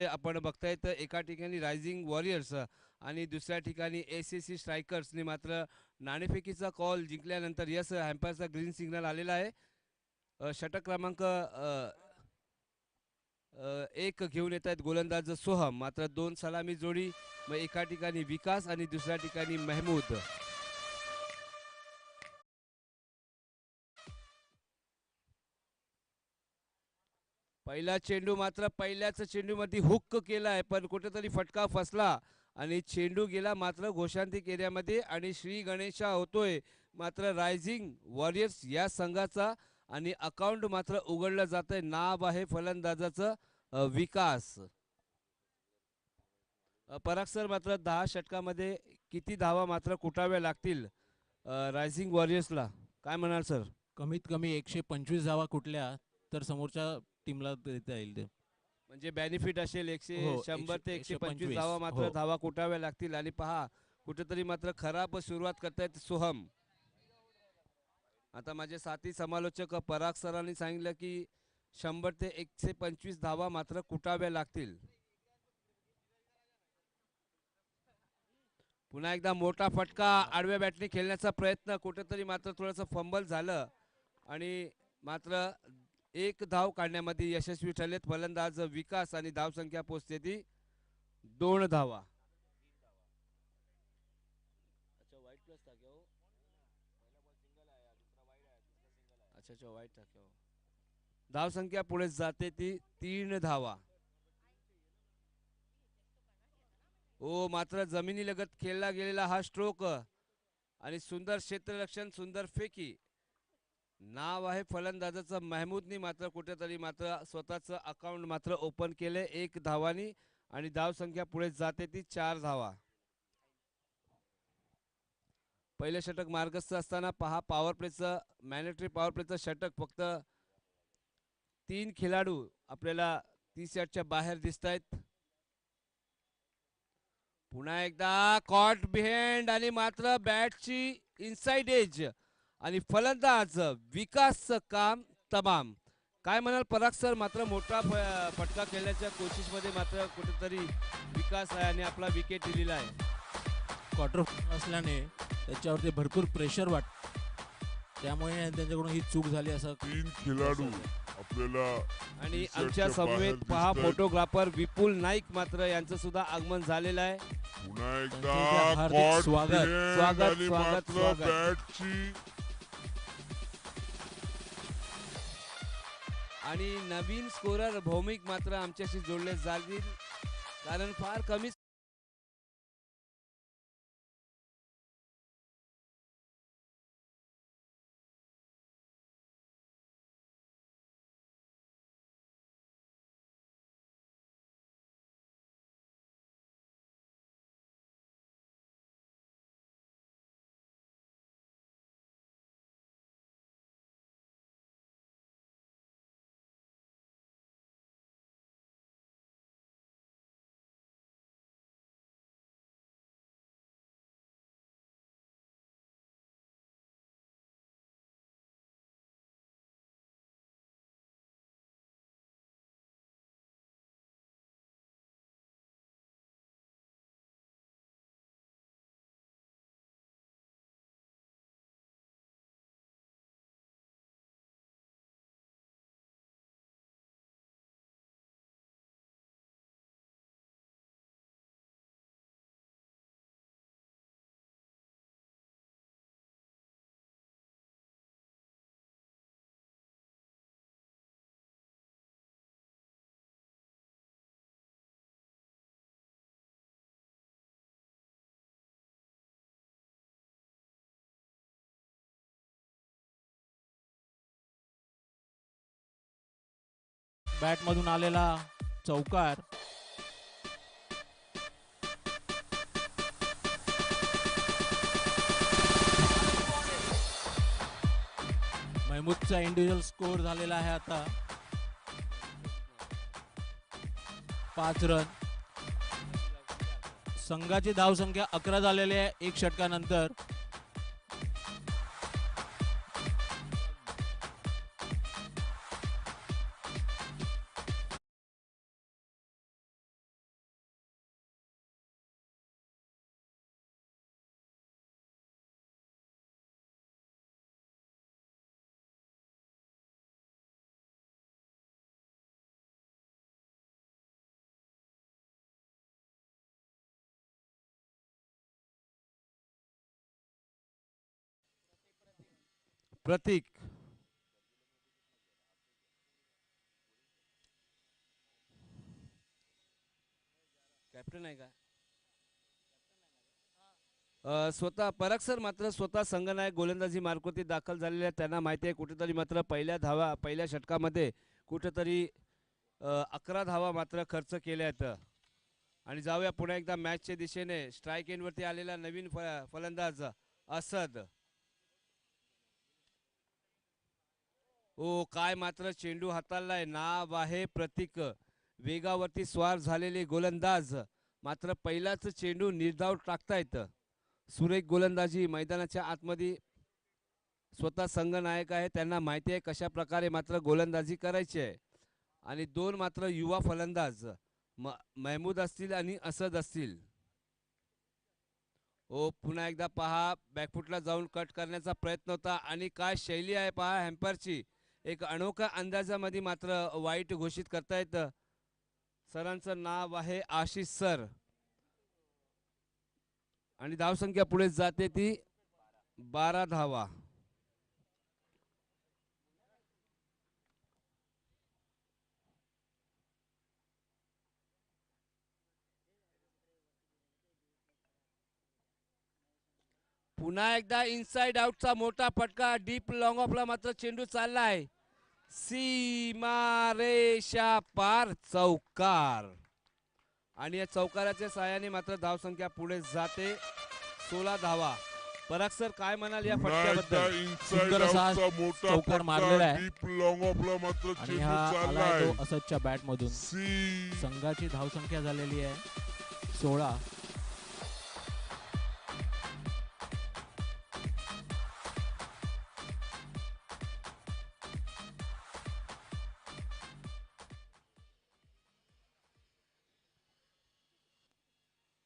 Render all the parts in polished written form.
आपण बघताय तर एका ठिकाणी रायझिंग वॉरियर्स आणि दुसऱ्या ठिकाणी एस स्ट्रायकर्सने मात्र नाणेफेकीचा कॉल जिंकल्यानंतर यस हॅम्परचा ग्रीन सिग्नल आलेला आहे. षटक क्रमांक एक घेऊन येत आहेत गोलंदाज सोहम, मात्र दोन सलामी जोडी, मग एका ठिकाणी विकास आणि दुसऱ्या ठिकाणी महमूद. पहिला चेंडू मात्र पहिल्याच चेंडूमध्ये हुक केलाय, पण कुठेतरी फटका फसला आणि चेंडू गेला मात्र घोषांतिक एरियामध्ये आणि श्री गणेशा होतोय मात्र रायझिंग वॉरियर्स या संघाचा आणि अकाउंट मात्र उघडलं जातंय. नाव आहे फलंदाजाचं विकास. पराग सर, मात्र 10 षटकामध्ये किती धावा मात्र कुटाव्या लागतील रायझिंग वॉरियर्सला, काय म्हणाल सर? कमीत कमी 125 धावा कुठल्या तर समोरच्या टीमला देता येईल ते. म्हणजे बेनिफिट असेल 100 ते 125 धावा मात्र हो. धावा कुटाव्या लागतील. आणि पहा कुठेतरी मात्र खराब सुरुवात करतायत सोहम. आता माझे साथी समालोचक पराग सरांनी सांगितलं की 100 ते 125 धावा मात्र कुटाव्या लागतील. पुन्हा एकदा मोठा फटका, आडव्या बॅटने खेळण्याचा प्रयत्न, कुठेतरी मात्र थोडंसं फंबल झालं आणि मात्र एक धाव काढण्यामध्ये यशस्वी ठरलेत फलंदाज विकास आणि धावसंख्या पोहोचते ती 2 धावा. अच्छा वाईट टाक्या, धावसंख्या पुढे जाते ती 3 धावा. ओ मात्र जमिनी लगत खेळला गेलेला हा स्ट्रोक आणि सुंदर क्षेत्ररक्षण, सुंदर फेकी. नाव आहे फलंदाजाचं महमूदनी मात्र कुठेतरी मात्र स्वतःचं अकाउंट मात्र ओपन केले 1 धावानी आणि धावसंख्या पुढे जाते ती 4 धावा. पहिले षटक मार्गस्थ असताना पहा पॉवर प्लेचं, मॅन्डेटरी पॉवर प्लेचं षटक, फक्त 3 खेळाडू आपल्याला 30 यार्डच्या बाहेर दिसत आहेत. पुन्हा एकदा कॉट बिहाइंड आणि मात्र बॅटची इनसाइड एज आणि फलंदाज विकासचं काम तमाम. काय म्हणाल पराग सर? मात्र मोठा फटका खेळण्याच्या कोशिशमध्ये मात्र कुठेतरी विकास आहे आणि आपला विकेट दिलेला आहे. क्वार्टर असल्याने त्याच्यावरती भरपूर प्रेशर त्यामुळे त्यांच्याकडून ही चूक झाली असं. 3 खेळाडू आपल्याला आणि आमच्या समवेत पहा फोटोग्राफर विपुल नाईक मात्र यांचं सुद्धा आगमन झालेलं आहे. पुन्हा एकदा हार्दिक स्वागत. स्वागत, स्वागत, स्वागत. बॅटची आणि नवीन स्कोरर भौमिक मात्र आमच्याशी जोडले जातील, कारण फार कमी बॅट मधून आलेला चौकार. महमूदचा इंडिव्हिज्युअल स्कोर झालेला आहे आता 5 रन. संघाची धावसंख्या 11 झालेली आहे एक षटकानंतर. प्रतीक. कॅप्टन आहे का? स्वतः पराग सर मात्र स्वतः संघनायक गोलंदाजी मार्कोती दाखल झालेले आहेत. त्यांना माहिती आहे कुठेतरी मात्र पहिल्या षटकामध्ये कुठेतरी 11 धावा मात्र खर्च केल्या आहेत. आणि जाऊया पुन्हा एकदा मॅचच्या दिशेने. स्ट्राईक एंडवरती आलेला नवीन फलंदाज असद. ओ काय मात्र चेंडू हाताळलाय. नाव आहे प्रतीक. वेगावरती स्वार झालेले गोलंदाज मात्र पहिलाच चेंडू निर्धाव टाकतायत. सुरेख गोलंदाजी मैदानाच्या आतमध्ये. स्वतः संघनायक आहे त्यांना माहिती आहे कशा प्रकारे मात्र गोलंदाजी करायची आहे. आणि दोन मात्र युवा फलंदाज महमूद असतील आणि असद असतील. ओ पुन्हा एकदा पहा बॅकफुटला जाऊन कट करण्याचा प्रयत्न होता आणि काय शैली आहे पहा हॅम्परची. एक अनोखा अंदाजामध्ये मात्र वाईट घोषित करतायत. सरांचं नाव आहे आशिष सर. आणि धावसंख्या पुढे जाते ती 12 धावा. पुन्हा एकदा इनसाइड आउटचा मोठा फटका. डीप लॉंग ऑफला मात्र चेंडू चाललाय. सीमारेषा पार चौकार. आणि या चौकाराच्या साहाय्याने मात्र धावसंख्या पुढे जाते 16 धावा. पराग सर काय म्हणाल या फटक्याबद्दल? सुंदर असा चौकार मारलेला आहे. डीप लॉंग ऑफला मात्र आणि चेंडू हा आलाय चाललाय. तो असदच्या बॅट मधून. संघाची धावसंख्या झालेली आहे 16.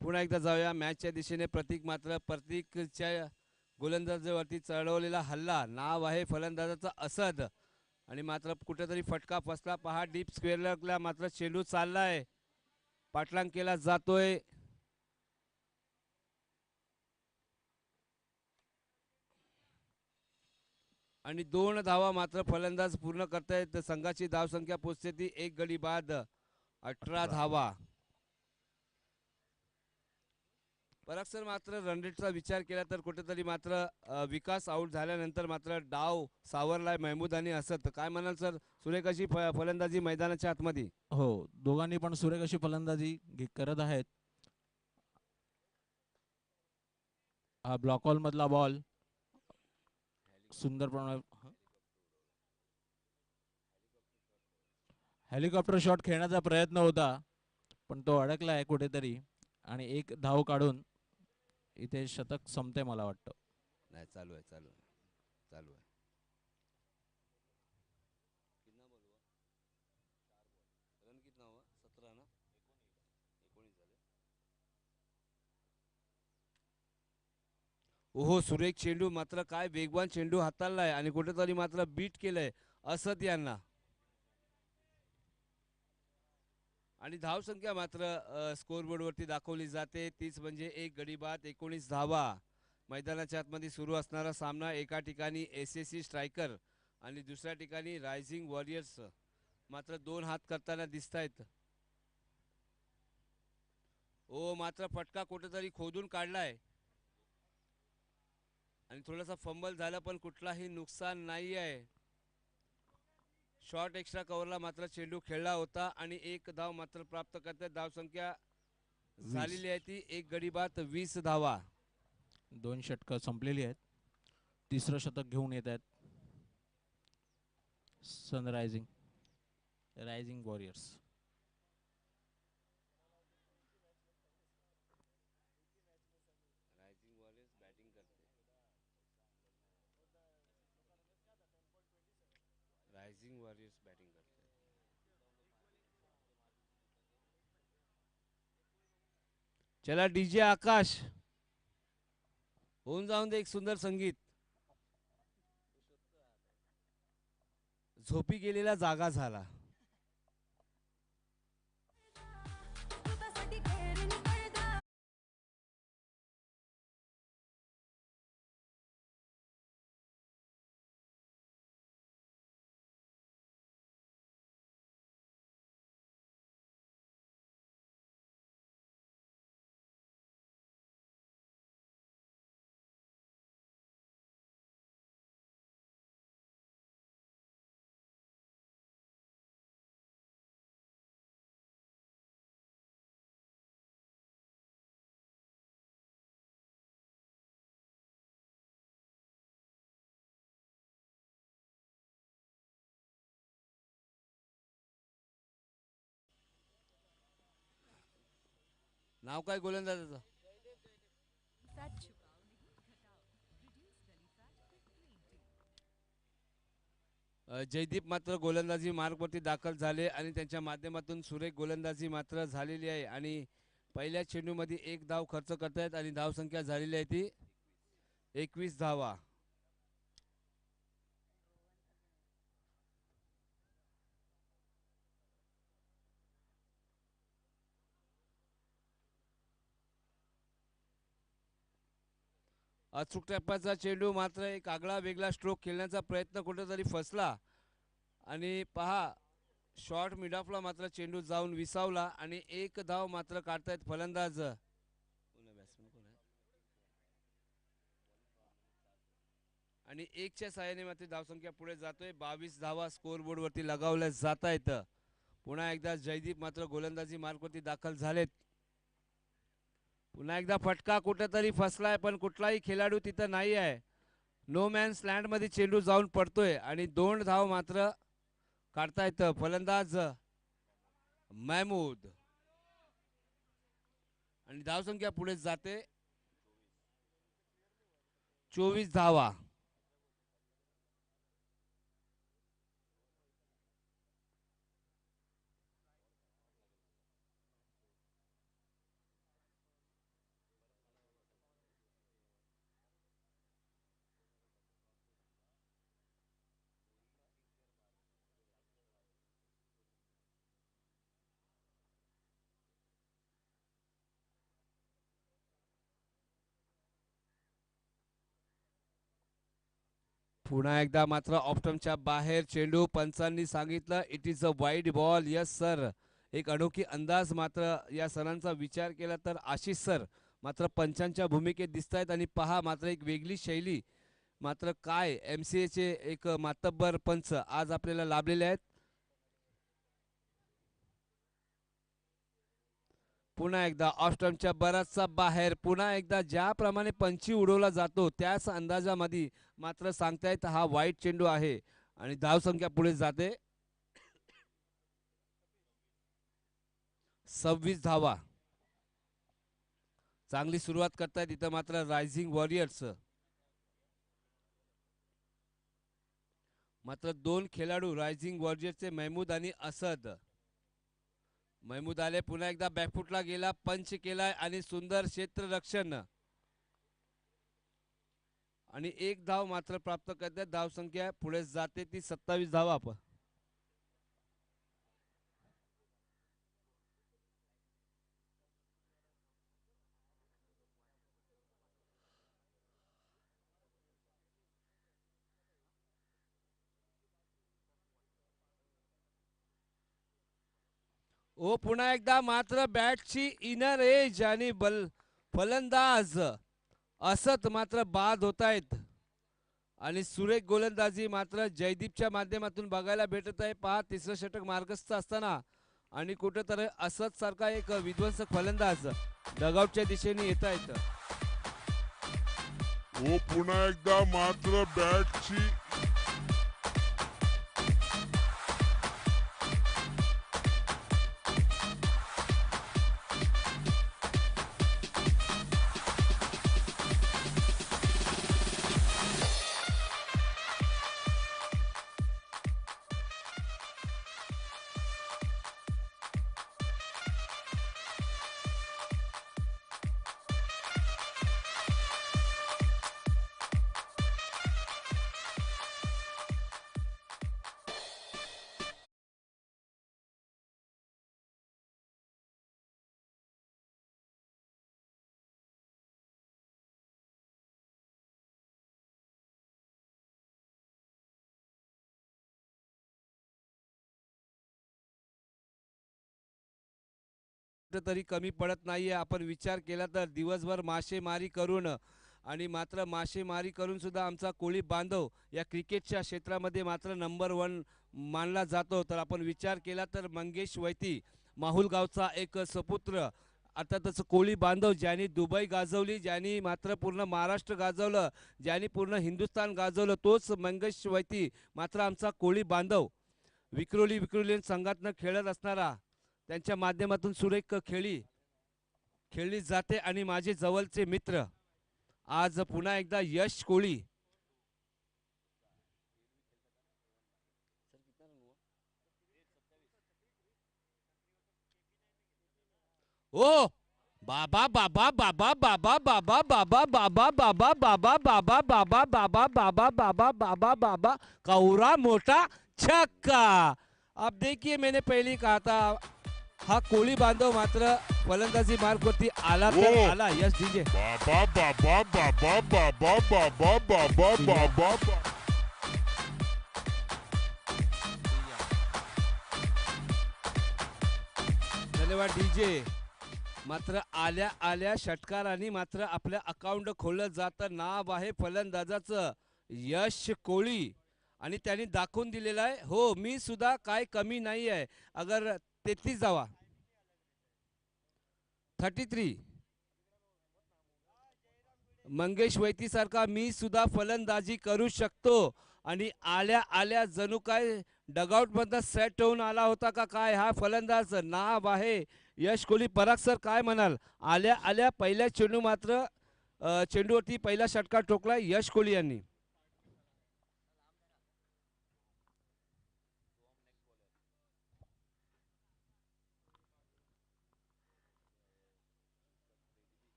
पुन्हा एकदा जाऊया मॅचच्या दिशेने. प्रतीकच्या गोलंदाजावरती चढवलेला हल्ला. नाव आहे फलंदाजाचा असद. आणि मात्र कुठेतरी फटका फसला पहा. डीप स्क्वेअरला मात्र चेंडू चाललाय. पाठलाग केला जातोय. आणि 2 धावा मात्र फलंदाज पूर्ण करतायत. संघाची धावसंख्या पोहोचते ती 1 गडी बाद 18 धावा. पराग सर मात्र रनरेटचा विचार केला तर कुठेतरी मात्र विकास आउट झाल्यानंतर मात्र डाव सावरलाय महमूद आणि असद. काय म्हणाल सर? सुरेख अशी फलंदाजी मैदानाच्या आतमध्ये. हो दोघांनी पण सुरेख अशी फलंदाजी करत आहेत. हा ब्लॉक हॉल मधला बॉल सुंदर हेलिकॉप्टर शॉट खेळण्याचा प्रयत्न होता पण तो अडकला आहे कुठेतरी. आणि एक धाव काढून इथे शतक संपते मला वाटतं. नाही चालू आहे चालू आहे चालू आहे. कितना बॉल हुआ? 4 बॉल. रन कितना हुआ? 17 ना? 19 झाले. ओहो सुरेख चेंडू. मात्र काय वेगवान चेंडू हाताळलाय आणि कुठेतरी मात्र बीट केलंय असद यांना. आणि धावसंख्या मात्र स्कोरबोर्डवरती दाखवली जाते तीच म्हणजे 1 गडी बाद 19 धावा. मैदानाच्या आतमध्ये सुरू असणारा सामना. एका ठिकाणी SSC स्ट्रायकर आणि दुसऱ्या ठिकाणी रायझिंग वॉरियर्स मात्र 2 हात करताना दिसत आहेत. ओ मात्र फटका कुठेतरी खोदून काढलाय. आणि थोडासा फंबल झाला पण कुठलाही नुकसान नाही आहे. शॉर्ट एक्स्ट्रा कव्हरला मात्र चेंडू खेळला होता आणि 1 धाव मात्र प्राप्त करते. धावसंख्या झालेली आहे ती 1 गडी बाद 20 धावा. 2 षटकं संपलेली आहेत. तिसरं शतक घेऊन येत आहेत rising warriors. Rising warriors batting करते. चला डीजे आकाश, होऊन जाऊन दे एक सुंदर संगीत. झोपी गेलेला जागा झाला. नाव काय गोलंदाजाचं? जयदीप मात्र गोलंदाजी मार्गवरती दाखल झाले आणि त्यांच्या माध्यमातून सुरेख गोलंदाजी मात्र झालेली आहे आणि पहिल्या चेंडूमध्ये एक धाव खर्च करतायत आणि धावसंख्या झालेली आहे ती 21 धावा. अचूक टप्प्याचा चेंडू मात्र एक आगळा वेगळा स्ट्रोक खेळण्याचा प्रयत्न कुठेतरी फसला आणि पहा शॉर्ट मिड ऑफला मात्र चेंडू जाऊन विसावला आणि एक धाव मात्र काढतायत फलंदाज. आणि एकच्या साहाय्याने मात्र धावसंख्या पुढे जातोय. 22 धावा स्कोर बोर्ड वरती लगावल्या जात आहेत. पुन्हा एकदा जयदीप मात्र गोलंदाजी मार्गवरती दाखल झालेत. पुन्हा एकदा फटका कुठेतरी फसलाय पण कुठलाही खेळाडू तिथं नाही आहे. नो मॅन्स लँड मध्ये चेंडू जाऊन पडतोय आणि 2 धाव मात्र काढतायत फलंदाज महमूद आणि धावसंख्या पुढे जाते 24 धावा. पुन्हा एकदा मात्र ऑप्टमच्या बाहेर चेंडू. पंचांनी सांगितलं it is a wide ball. Yes sir. एक अनोखी अंदाज मात्र या सरांचा विचार केला तर आशिष सर मात्र पंचांच्या भूमिकेत दिसत आहेत आणि पहा मात्र एक वेगळी शैली मात्र काय MCAचे एक मातब्बर पंच आज आपल्याला लाभलेले आहेत. पुन्हा एकदा ऑस्ट्रमच्या बराचसा बाहेर. पुन्हा एकदा ज्याप्रमाणे पंची उडवला जातो त्याच अंदाजामध्ये मात्र सांगतायत हा वाईट चेंडू आहे आणि धावसंख्या पुढे जाते 26 धावा. चांगली सुरुवात करतायत इथं मात्र रायझिंग वॉरियर्स. मात्र 2 खेळाडू रायझिंग वॉरियर्सचे महमूद आणि असद. महमूद आले पुन्हा एकदा बॅकफुटला गेला पंच केलाय आणि सुंदर क्षेत्ररक्षण आणि एक धाव मात्र प्राप्त करतात. धावसंख्या पुढे जाते ती 27 धावा. ओ पुन्हा एकदा मात्र बॅटची इनर एज आणि फलंदाज असत मात्र बाद होत आहेत आणि सुरेख गोलंदाजी मात्र जयदीपच्या माध्यमातून बघायला भेटत आहे. पहा तिसरं षटक मार्गस्थ असताना आणि कुठेतरी असत सारखा एक विध्वंसक फलंदाज डगआउटच्या दिशेने येत आहेत. व पुन्हा एकदा मात्र बॅटची तरी कमी पडत नाहीये. आपण विचार केला तर दिवसभर मासेमारी करून आणि मात्र मासेमारी करून सुद्धा आमचा कोळी बांधव या क्रिकेटच्या क्षेत्रामध्ये मात्र नंबर 1 मानला जातो. तर आपण विचार केला तर मंगेश वैती माहुल गावचा एक सपुत्र, अर्थातच कोळी बांधव ज्यांनी दुबई गाजवली, ज्यांनी मात्र पूर्ण महाराष्ट्र गाजवलं, ज्यांनी पूर्ण हिंदुस्थान गाजवलं, तोच मंगेश वैती मात्र आमचा कोळी बांधव विक्रोली संघातनं खेळत असणारा, त्यांच्या माध्यमातून सुरेख खेळली जाते. आणि माझे जवळचे मित्र आज पुन्हा एकदा यश कोळी ओ बाबा बाबा बाबा बाबा बाबा बाबा बाबा बाबा बाबा बाबा बाबा बाबा बाबा बाबा बाबा बाबा कौरा मोठा छक्का. अब देखिए मैंने पहले कहा था हा कोळी बांधव मात्र फलंदाजी मार्गवरती आला तर आला. यस डीजे बाबा बाबा बाबा बाबा बाबा बाबा बाबा धन्यवाद डीजे. मात्र आल्या आल्या षटकारांनी मात्र आपलं अकाउंट खोललं जातं. नाव आहे फलंदाजाचं यश कोळी आणि त्यांनी दाखवून दिलेलं आहे, हो मी सुद्धा काय कमी नाही आहे. अगर 33 जावा 33 मंगेश वैती सारखा मी सुद्धा फलंदाजी करू शकतो. आणि आल्या आल्या जणू काय डगआउट मधनं सेट होऊन आला होता का काय हा फलंदाज. नाव आहे यश कोहली. पराग सर काय म्हणाल? आल्या आल्या पहिल्या चेंडू मात्र चेंडूवरती पहिला षटकार ठोकला यश कोहली यांनी.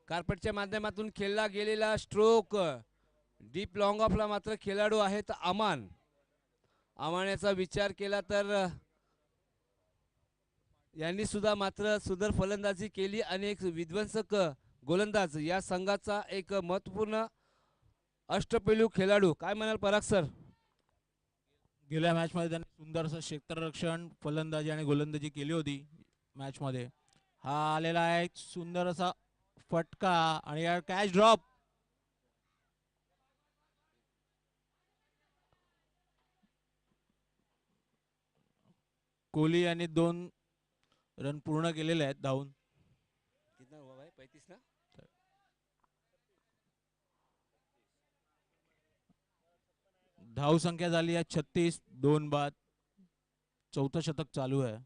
कार्पेटच्या माध्यमातून खेळला गेलेला स्ट्रोक डीप लॉंग ऑफला मात्र खेळाडू आहेत अमान. अमान्याचा विचार केला तर यांनी सुद्धा मात्र सुंदर फलंदाजी केली आणि एक विध्वंसक गोलंदाज या संघाचा एक महत्त्वपूर्ण अष्टपैलू खेळाडू. काय म्हणाल पराग सर? गेल्या मॅच मध्ये त्यांनी सुंदर असं क्षेत्ररक्षण, फलंदाजी आणि गोलंदाजी केली होती मॅच मध्ये. हा आलेला आहे सुंदर असा फटका आणि यार कॅच ड्रॉप. कोहली यांनी 2 रन पूर्ण केलेले आहेत धावून. कितना हुआ भाई? 35 ना. धाव संख्या झाली आहे 36. 2 बाद. चौथं शतक चालू आहे.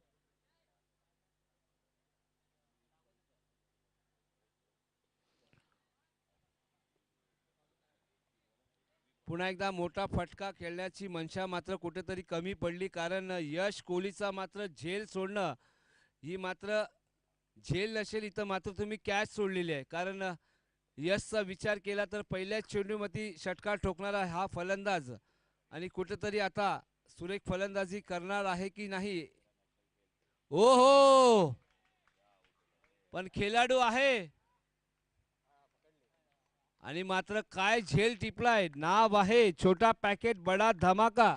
पुन्हा एकदा मोठा फटका खेळण्याची मनशा मात्र कुठेतरी कमी पडली. कारण यश कोहलीचा मात्र झेल सोडणं ही मात्र झेल नसेल, इथं मात्र तुम्ही कॅच सोडलेली आहे. कारण यशचा विचार केला तर पहिल्या चेंडूमध्ये षटकार ठोकणारा हा फलंदाज आणि कुठेतरी आता सुरेख फलंदाजी करणार आहे की नाही. ओहो पण खेळाडू आहे आणि मात्र काय झेल टिपलाय. नाव आहे छोटा पॅकेट बडा धमाका.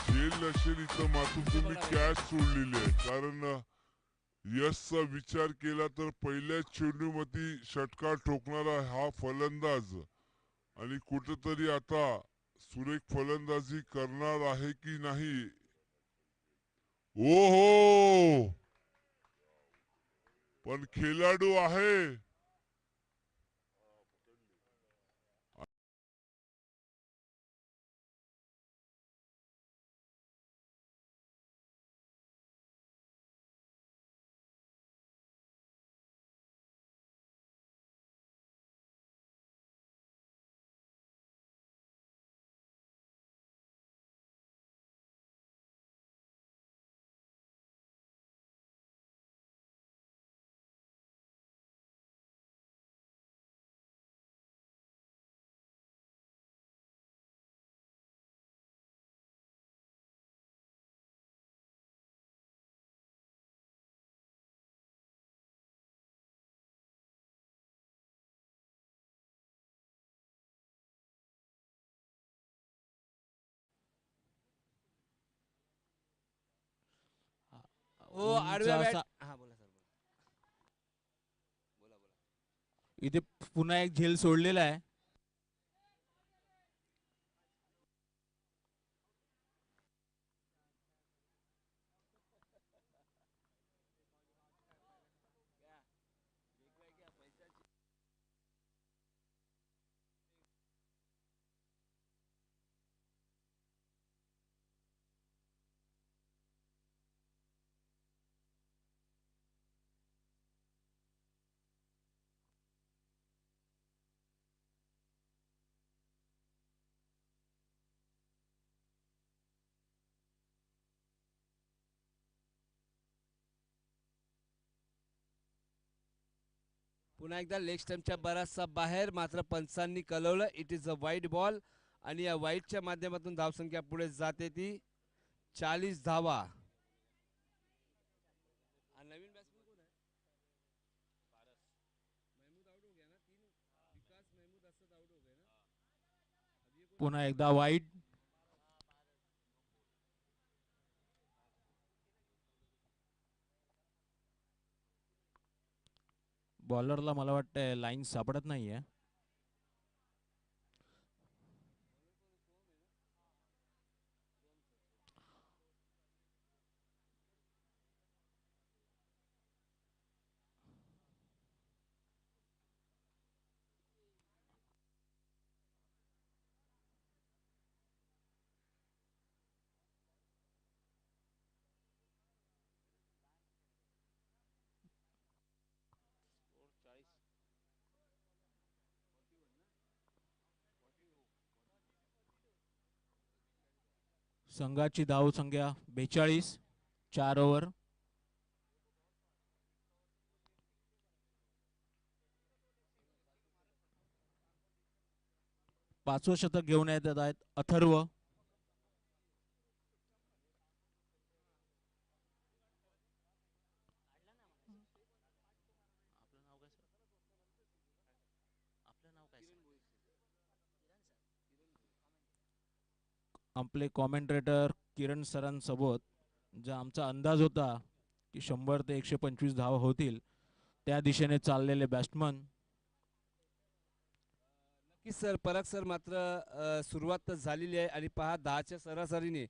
झेल नसेल इथं मात्र तुम्ही कॅच सोडलेली आहे. कारण यशचा विचार केला तर पहिल्या चेंडूमध्ये षटकार ठोकणारा हा फलंदाज आणि कुठेतरी आता सुरेख फलंदाजी करणार आहे की नाही. ओहो पण खेळाडू आहे. ओ उंच आडव्या बॅट असा हा बोला सर बोला बोला. इथे पुन्हा एक झेल सोडलेला आहे. पुन्हा एकदा लेग स्टंपच्या बराचसा बाहेर मात्र पंचांनी कळवलं इट इज अ वाईट बॉल आणि या वाईटच्या माध्यमातून धावसंख्या पुढे जाते ती 40 धावा. हा नवीन बॅट्समन कोण आहे? महमूद आउट हो गया ना तीन विकास महमूद असद आउट हो गए ना अब ये कौन पुन्हा है? एकदा वाईड. बॉलरला मला वाटतं लाईन सापडत नाहीये. संघाची धाव संख्या 42. 4 ओव्हर. पाचवं शतक घेऊन येत आहेत अथर्व. आपले कॉमेंट्रेटर किरण सरांसोबत जो आमचा अंदाज होता की 100 ते 125 धावा होतील त्या दिशेने चाललेले बॅट्समन. नक्कीच सर पराग सर मात्र सुरुवात तर झालेली आहे आणि पहा 10च्या सरासरीने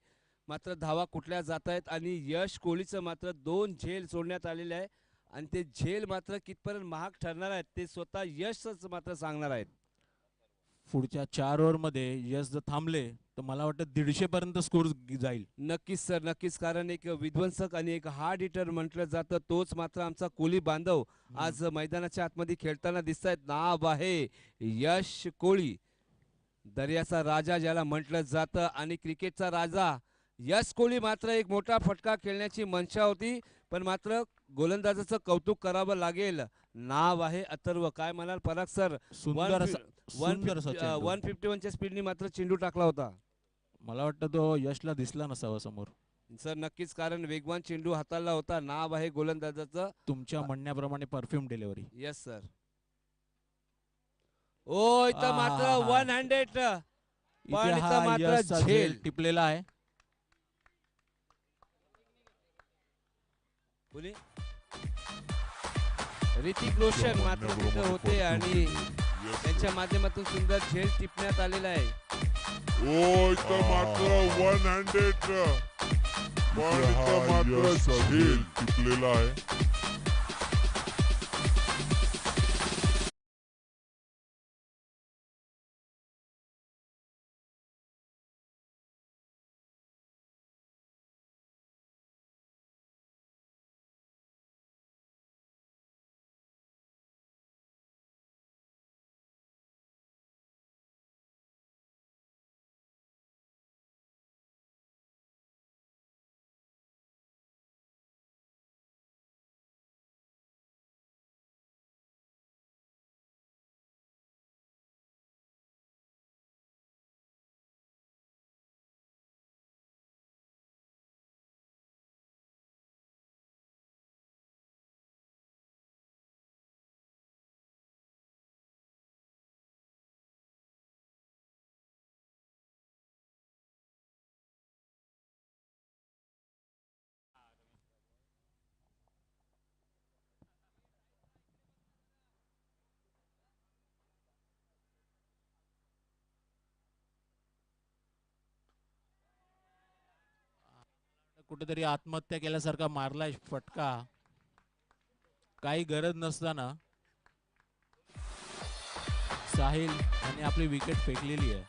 मात्र धावा कुठल्या जात आहेत आणि यश कोहलीचं मात्र 2 झेल सोडण्यात आलेले आहे आणि ते झेल मात्र कितपर्यंत महाग ठरणार आहेत ते स्वतः यशच मात्र सांगणार आहेत. पुढच्या 4 ओव्हर मध्ये यश जर थांबले तर मला वाटतं 150 पर्यंत स्कोर जाईल. नक्कीच सर नक्कीच कारण एक विध्वंसक आणि एक हार्ड हिटर म्हटलं जातं तोच मात्र आमचा कोहली बांधव आज मैदानाच्या आतमध्ये खेळताना दिसत आहेत. नाव आहे यश कोहली दर्याचा राजा ज्याला म्हटलं जातं आणि क्रिकेटचा राजा यश कोहली मात्र एक मोठा फटका खेळण्याची मनशा होती पण मात्र गोलंदाजाचं कौतुक करावं लागेल. नाव आहे अथर्व काय म्हणाल पराग सर सुंदर असा सुंदर असा चेंडू. 151च्या स्पीडनी मात्र चेंडू टाकला होता. मला वाटतं तो यशला दिसला नसावा समोर. सर नक्कीच कारण वेगवान चेंडू हाताळला होता. नाव आहे गोलंदाजाचं. तुमच्या म्हणण्याप्रमाणे परफ्यूम डिलिव्हरी. Yes sir. ओ इथं मात्र आहाहा. 100 पण इथे इथं हा मात्र यशचा झेल. झेल टिपलेला आहे. कोणी ऋतिक रोशन मात्र तिथं होते आणि त्यांच्या माध्यमातून सुंदर झेल टिपण्यात आलेला आहे. ओ इथं मात्र 100 पण इथं मात्र झेल टिपलेला आहे. कुठेतरी आत्महत्या केल्यासारखा मारलाय फटका. काही गरज नसताना साहिल यांनी आपली विकेट फेकलेली आहे.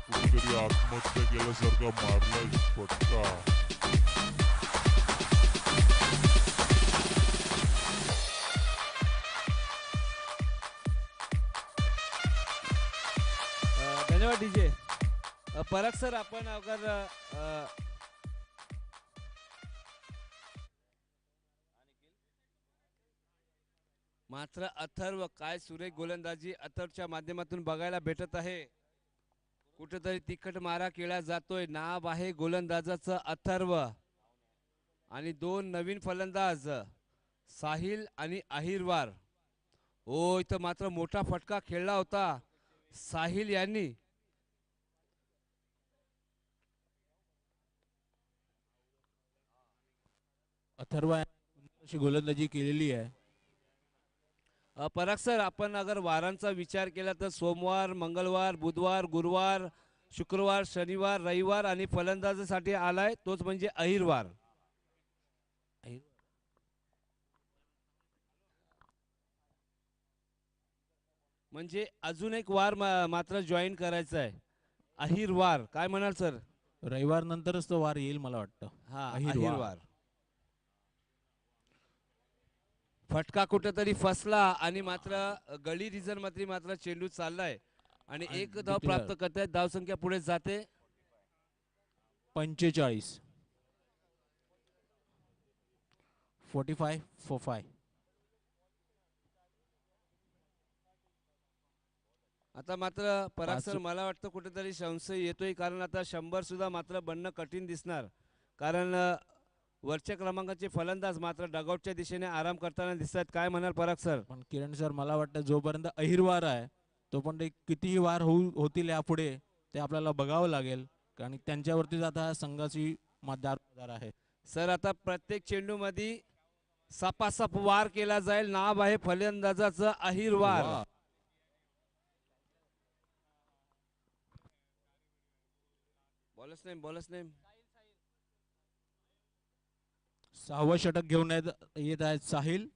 कुठेतरी आत्महत्या केल्यासारखा मारलाय फटका. धन्यवाद डीजे. पराग सर, आपण अगर मात्र अथर्व, काय सुरेख गोलंदाजी अथर्वच्या माध्यमातून बघायला भेटत आहे. कुठेतरी तिखट मारा केला जातोय. नाव आहे गोलंदाजाचं अथर्व आणि दोन नवीन फलंदाज साहिल आणि अहिरवार. ओ, इथं मात्र मोठा फटका खेळला होता साहिल यांनी. अथर्व अशी गोलंदाजी केलेली आहे. पराग सर, आपण अगर वारांचा विचार केला तर सोमवार, मंगळवार, बुधवार, गुरुवार, शुक्रवार, शनिवार, रविवार आणि फलंदाजासाठी आलाय तोच म्हणजे अहिरवार. म्हणजे अजून एक वार मात्र जॉईन करायचा आहे. अहिरवार, काय म्हणाल सर? रविवार नंतरच तो वार येईल मला वाटतं. हा, अहिरवार. अहिरवार. फटका कुठेतरी फसला आणि मात्र गली रिझन मध्ये मात्र चेंडू चाललाय आणि आणि एक धाव declare. प्राप्त करताय. धावसंख्या पुढे जाते. 45 45 for 5. आता मात्र पराग सर, पाच- मला वाटतं कुठेतरी संशय येतोय, कारण आता 100 सुद्धा मात्र बनणं कठीण दिसणार. कारण वरच्या क्रमांकाचे फलंदाज मात्र डगआउटच्या दिशेने आराम करताना दिसतात. काय म्हणाल पराग सर? पण किरण सर, मला वाटतं जोपर्यंत अहिरवार आहे तोपर्यंत कितीही वार होतील यापुढे ते आपल्याला बघावं लागेल, कारण त्यांच्यावरतीच आता संघाची दार आहे. सर, आता प्रत्येक चेंडू मध्ये सपासप वार केला जाईल. नाव आहे फलंदाजाचं अहिरवार. वा. बॉलच नाही, बॉलच नाही. 6वं षटक घेऊन येत आहेत साहिल.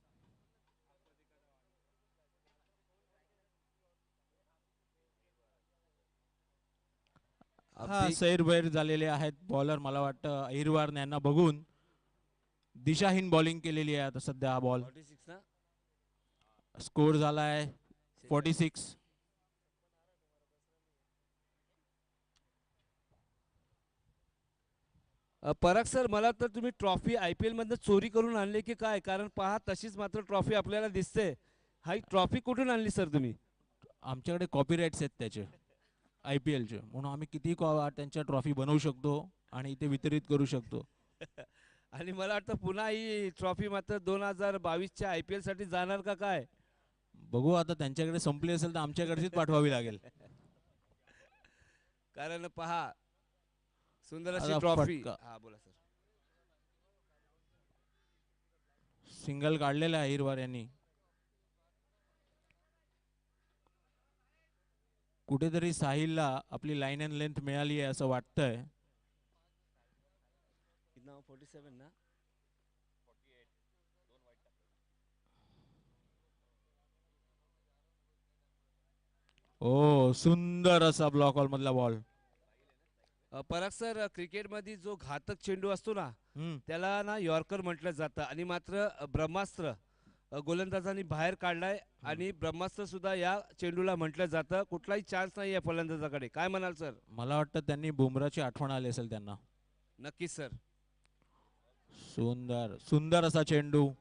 हा, सैरभैर झालेले आहेत बॉलर. मला वाटतं अहिरवार यांना बघून दिशाहीन बॉलिंग केलेली आहे आता सध्या. हा बॉल 46 ना. स्कोर झालाय 46. पराग सर, मला तर तुम्ही ट्रॉफी IPL मधनं चोरी करून आणली की काय? कारण पहा, तशीच मात्र ट्रॉफी आपल्याला दिसते. हा ट्रॉफी कुठून आणली सर तुम्ही? आमच्याकडे कॉपीराइट्स आहेत त्याचे, IPL चे, म्हणून आम्ही किती त्यांच्या ट्रॉफी बनवू शकतो आणि इथे वितरित करू शकतो. आणि मला वाटतं पुन्हा ही ट्रॉफी मात्र 2022च्या IPL साठी जाणार का काय? बघू, आता त्यांच्याकडे संपली असेल तर आमच्याकडेच पाठवावी लागेल. कारण पहा, सुंदर अशी आता ट्रॉफी. फटका. हा, बोला सर. सिंगल काढलेला आहे अहिरवार यांनी. कुठेतरी साहिलला आपली लाईन अँड लेंथ मिळाली आहे असं वाटतंय. 47 ना. ओ, सुंदर असा ब्लॉक हॉल मधला बॉल. पराग सर, क्रिकेटमध्ये जो घातक चेंडू असतो ना, त्याला ना यॉर्कर म्हटलं जातं आणि मात्र ब्रह्मास्त्र गोलंदाजांनी बाहेर काढलाय आणि ब्रह्मास्त्र सुद्धा या चेंडूला म्हटलं जातं. कुठलाही चान्स नाही आहे फलंदाजाकडे. काय म्हणाल सर? मला वाटतं त्यांनी बुमराची आठवण आली असेल त्यांना. नक्कीच सर. सुंदर सुंदर असा चेंडू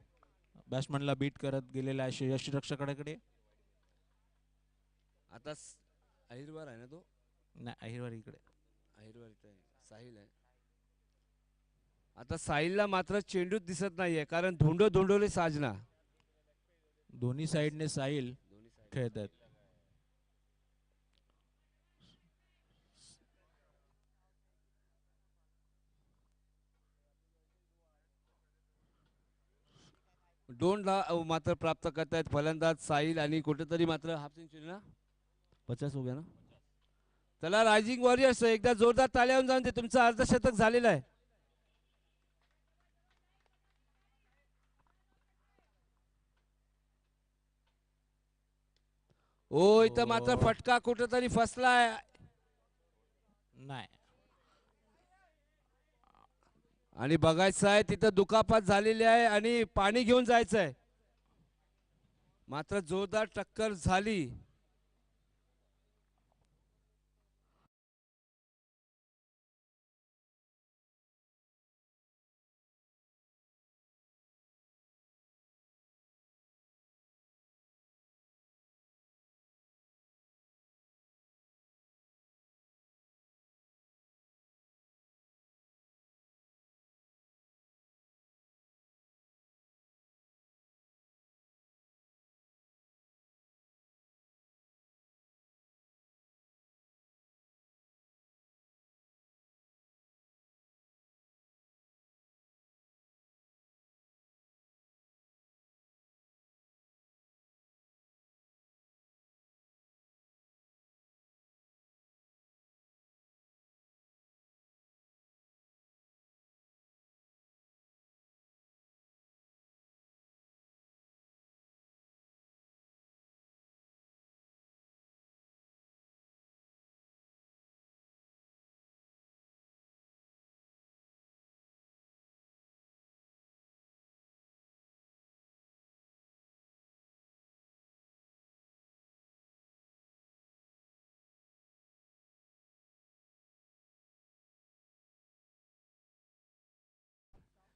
बॅट्समनला बीट करत गेलेला आहे यष्टिरक्षकाकडे. आता अहिरवार आहे ना तो? नाही, अहिरवार इकडे. अहिरवार इथे आहे, साहिल आहे. आता साहिलला मात्र चेंडूच दिसत नाहीये, कारण धोंडोले साजना. दोन्ही साइडने साहिल खेळत आहेत. मात्र प्राप्त करतायत फलंदाज साहिल आणि कुठेतरी मात्र हाफ सेंचुरी ना 50 हो गया ना. चला रायझिंग वॉरियर्स एकदा जोरदार ताल्या होऊन जाऊन दे, तुमचं अर्धशतक झालेलं आहे. ओ इथं मात्र ओ. फटका कुठेतरी फसलाय नाही. आणि बघायचं आहे तिथं दुखापत झालेली आहे आणि पाणी घेऊन जायचं आहे. मात्र जोरदार टक्कर झाली.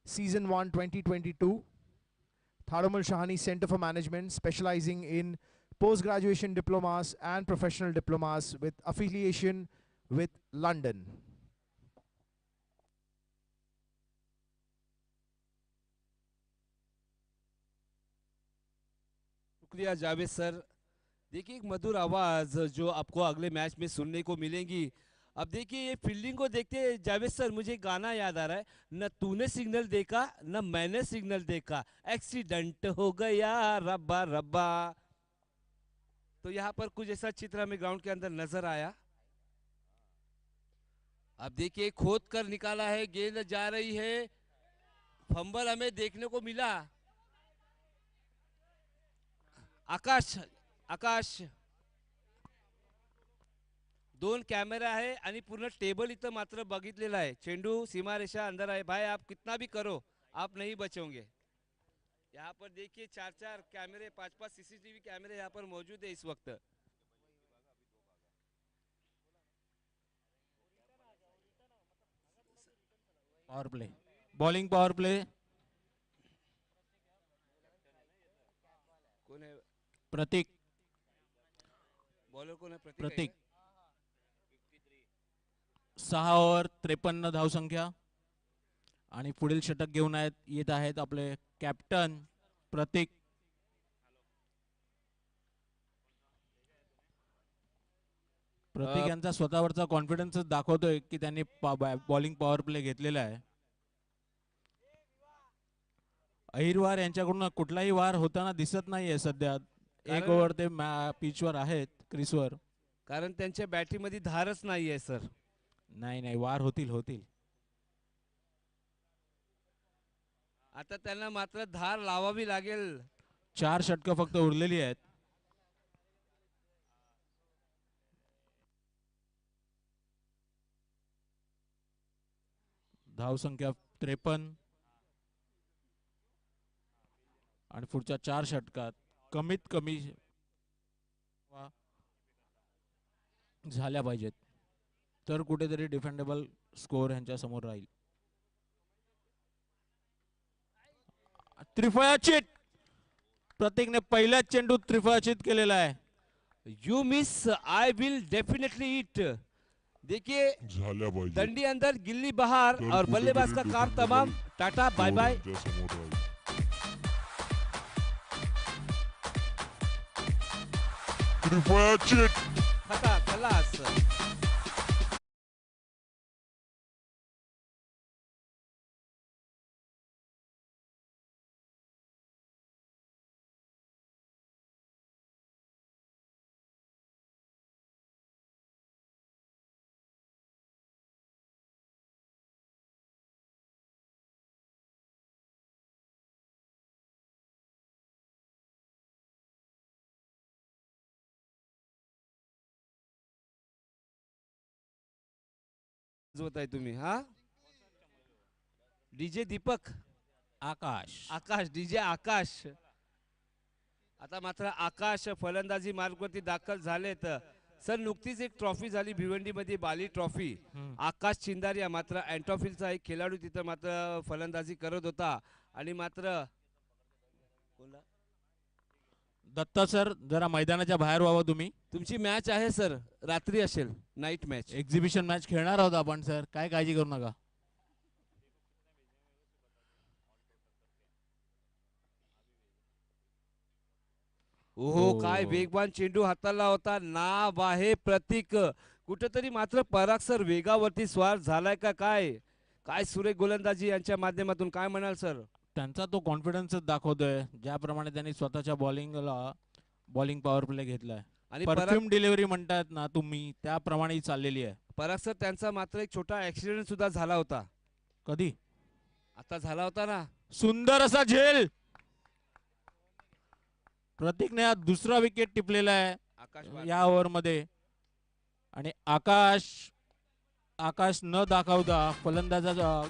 Season 1 2022, Thadamul Shahani Center for Management, specializing in post-graduation diplomas and professional diplomas with affiliation with London. शुक्रिया जावेद सर. देखिए एक मधुर आवाज जो आपको अगले मैच में सुनने को मिलेंगी. अब देखिए ये फील्डिंग को देखते जावेद सर मुझे गाना याद आ रहा है, न तूने सिग्नल देखा न मैंने सिग्नल देखा, एक्सीडेंट हो गया रब्बा रब्बा. तो यहाँ पर कुछ ऐसा चित्र हमें ग्राउंड के अंदर नजर आया. अब देखिए खोद कर निकाला है, गेंद जा रही है, फंबल हमें देखने को मिला. आकाश आकाश दोन कॅमेरा आहे आणि पूर्ण टेबल इथं मात्र बघितलेला आहे. चेंडू सीमारेषा अंदर आहे. भाई आप कितना भी करो आप नहीं बचोगे. यहाँ पर देखिए 4-4 कैमरे 5-5 सीसीटीवी कैमरे यहाँ पर मौजूद है इस वक्त. Power play, bowling power play. कोण आहे प्रतीक. बॉलर कोण आहे? प्रतीक. 6 ओव्हर 53 धावसंख्या आणि पुढील षटक घेऊन येत आहेत आपले कॅप्टन प्रतीक. प्रतीक यांचा स्वतःवरचा कॉन्फिडन्स दाखवतोय की त्यांनी बॉलिंग पॉवर प्ले घेतलेला आहे. अहिरवार यांच्याकडून कुठलाही वार होताना दिसत नाहीये सध्या. एक ओव्हर ते पिचवर आहेत क्रिसवर. कारण त्यांच्या बॅटरीमध्ये धारच नाहीये सर. नाही वार होतील. आता त्यांना मात्र धार लावावी लागेल. 4 षटकं फक्त उरलेली आहेत. धावसंख्या 53 आणि पुढच्या 4 षटकात कमीत कमी झाल्या पाहिजेत तर कुठेतरी डिफेंडेबल स्कोर यांच्या समोर राहील. त्रिफळाचीत प्रतीकने पहिल्याच चेंडू त्रिफळाचीत केलेला आहे. You miss I will definitely it. देखिए डंडी अंदर गिल्ली बाहर और बल्लेबाज का काम तमाम. Tata bye bye. खलास. वाजवताय तुम्ही हा? डीजे दीपक, आकाश. आकाश, डीजे आकाश. आता मात्र आकाश फलंदाजी मार्गवरती दाखल झालेत. सर नुकतीच एक ट्रॉफी झाली भिवंडीमध्ये, बाली ट्रॉफी. हम्म. आकाश चिंदारिया मात्र अँटॉफिलचा एक खेळाडू तिथं मात्र फलंदाजी करत होता आणि मात्र दत्ता सर, जरा मैदानाच्या बाहेर व्हावं तुम्ही. तुमची मॅच आहे सर, रात्री असेल, नाईट मॅच. एक्झिबिशन मॅच खेळणार आहोत आपण सर, काय काळजी करू नका. ओहो, हो. काय वेगवान चेंडू हाताला होता. नाव आहे प्रतीक. कुठेतरी मात्र पराग सर वेगावरती स्वार झालाय का काय? काय सुरेख गोलंदाजी यांच्या माध्यमातून, काय म्हणाल सर? त्यांचा तो कॉन्फिडन्सच दाखवतोय, ज्याप्रमाणे त्यांनी स्वतःच्या बॉलिंग पॉवर प्ले घेतलाय. आणि परफ्यूम डिलिव्हरी म्हणतात ना तुम्ही, त्याप्रमाणे ही चाललेली आहे. पराग सर त्यांचा मात्र एक छोटा ऍक्सिडेंट सुद्धा झाला होता. कधी? आता झाला होता ना. सुंदर असा झेल. प्रतीकने हा दुसरा विकेट टिपलेला आहे आकाश या ओव्हर मध्ये. आणि आकाश न दाखवता फलंदाजाच्या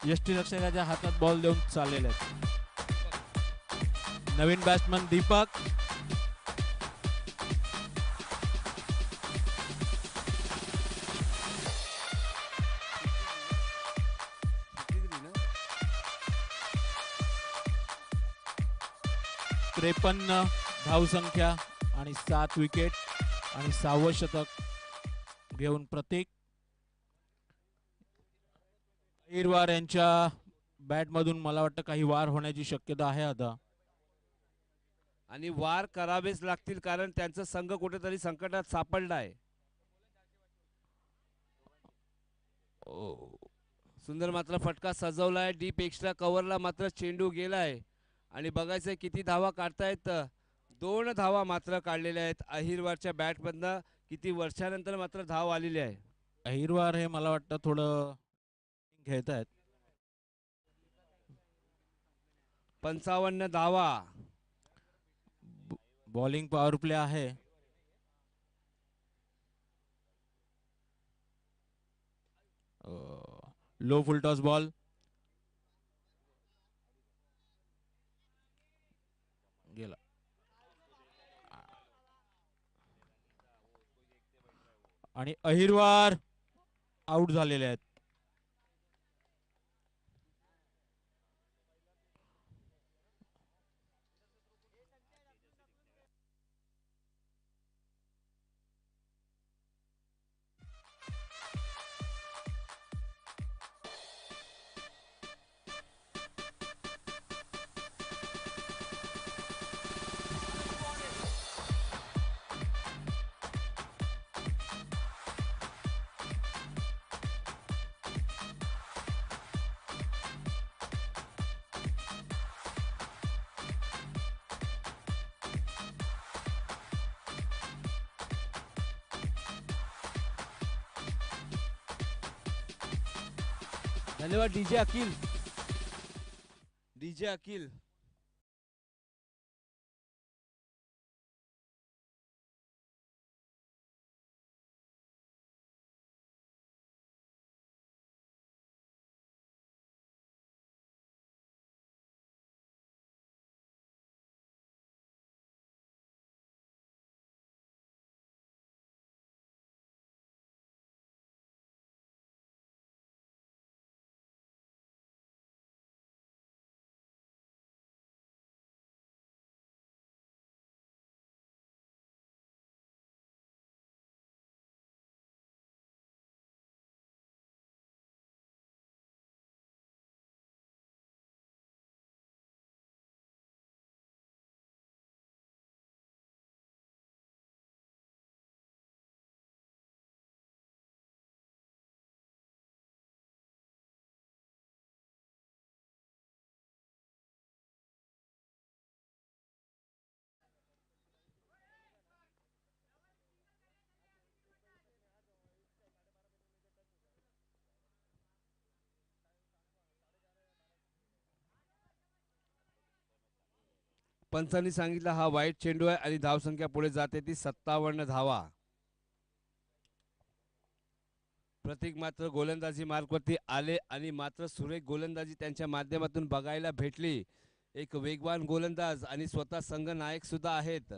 यष्टीरक्षकाच्या हातात बॉल देऊन चाललेले आहेत. नवीन बॅट्समन दीपक. त्रेपन्न धावसंख्या आणि 7 विकेट आणि 6वं शतक घेऊन प्रतीक. हिरवार यांच्या बॅट मधून मला वाटतं काही वार होण्याची शक्यता आहे आता. आणि वार करावेच लागतील, कारण त्यांचा संघ कुठेतरी संकटात सापडलाय. सुंदर मात्र फटका सजवलाय. डीप एक्स्ट्रा कव्हरला मात्र चेंडू गेलाय आणि बघायचंय किती धावा काढतायत. 2 धावा मात्र काढलेल्या आहेत अहिरवारच्या बॅटमधनं. किती वर्षानंतर मात्र धाव आलेली आहे. अहिरवार हे मला वाटतं थोडं खेळत आहेत. 55 धावा. बॉलिंग पॉवर प्ले आहे. लो फुल टॉस बॉल. गेला. आणि अहिरवार आउट झालेले आहेत. धन्यवाद डीजे अखिल. डीजे अखिल. पंचांनी सांगितलं हा वाईट चेंडू आहे आणि धावसंख्या पुढे जाते ती 57 धावा. प्रतीक मात्र गोलंदाजी मार्कवरती आले आणि मात्र सुरेख गोलंदाजी त्यांच्या माध्यमातून बघायला भेटली. एक वेगवान गोलंदाज आणि स्वतः संघ नायक सुद्धा आहेत.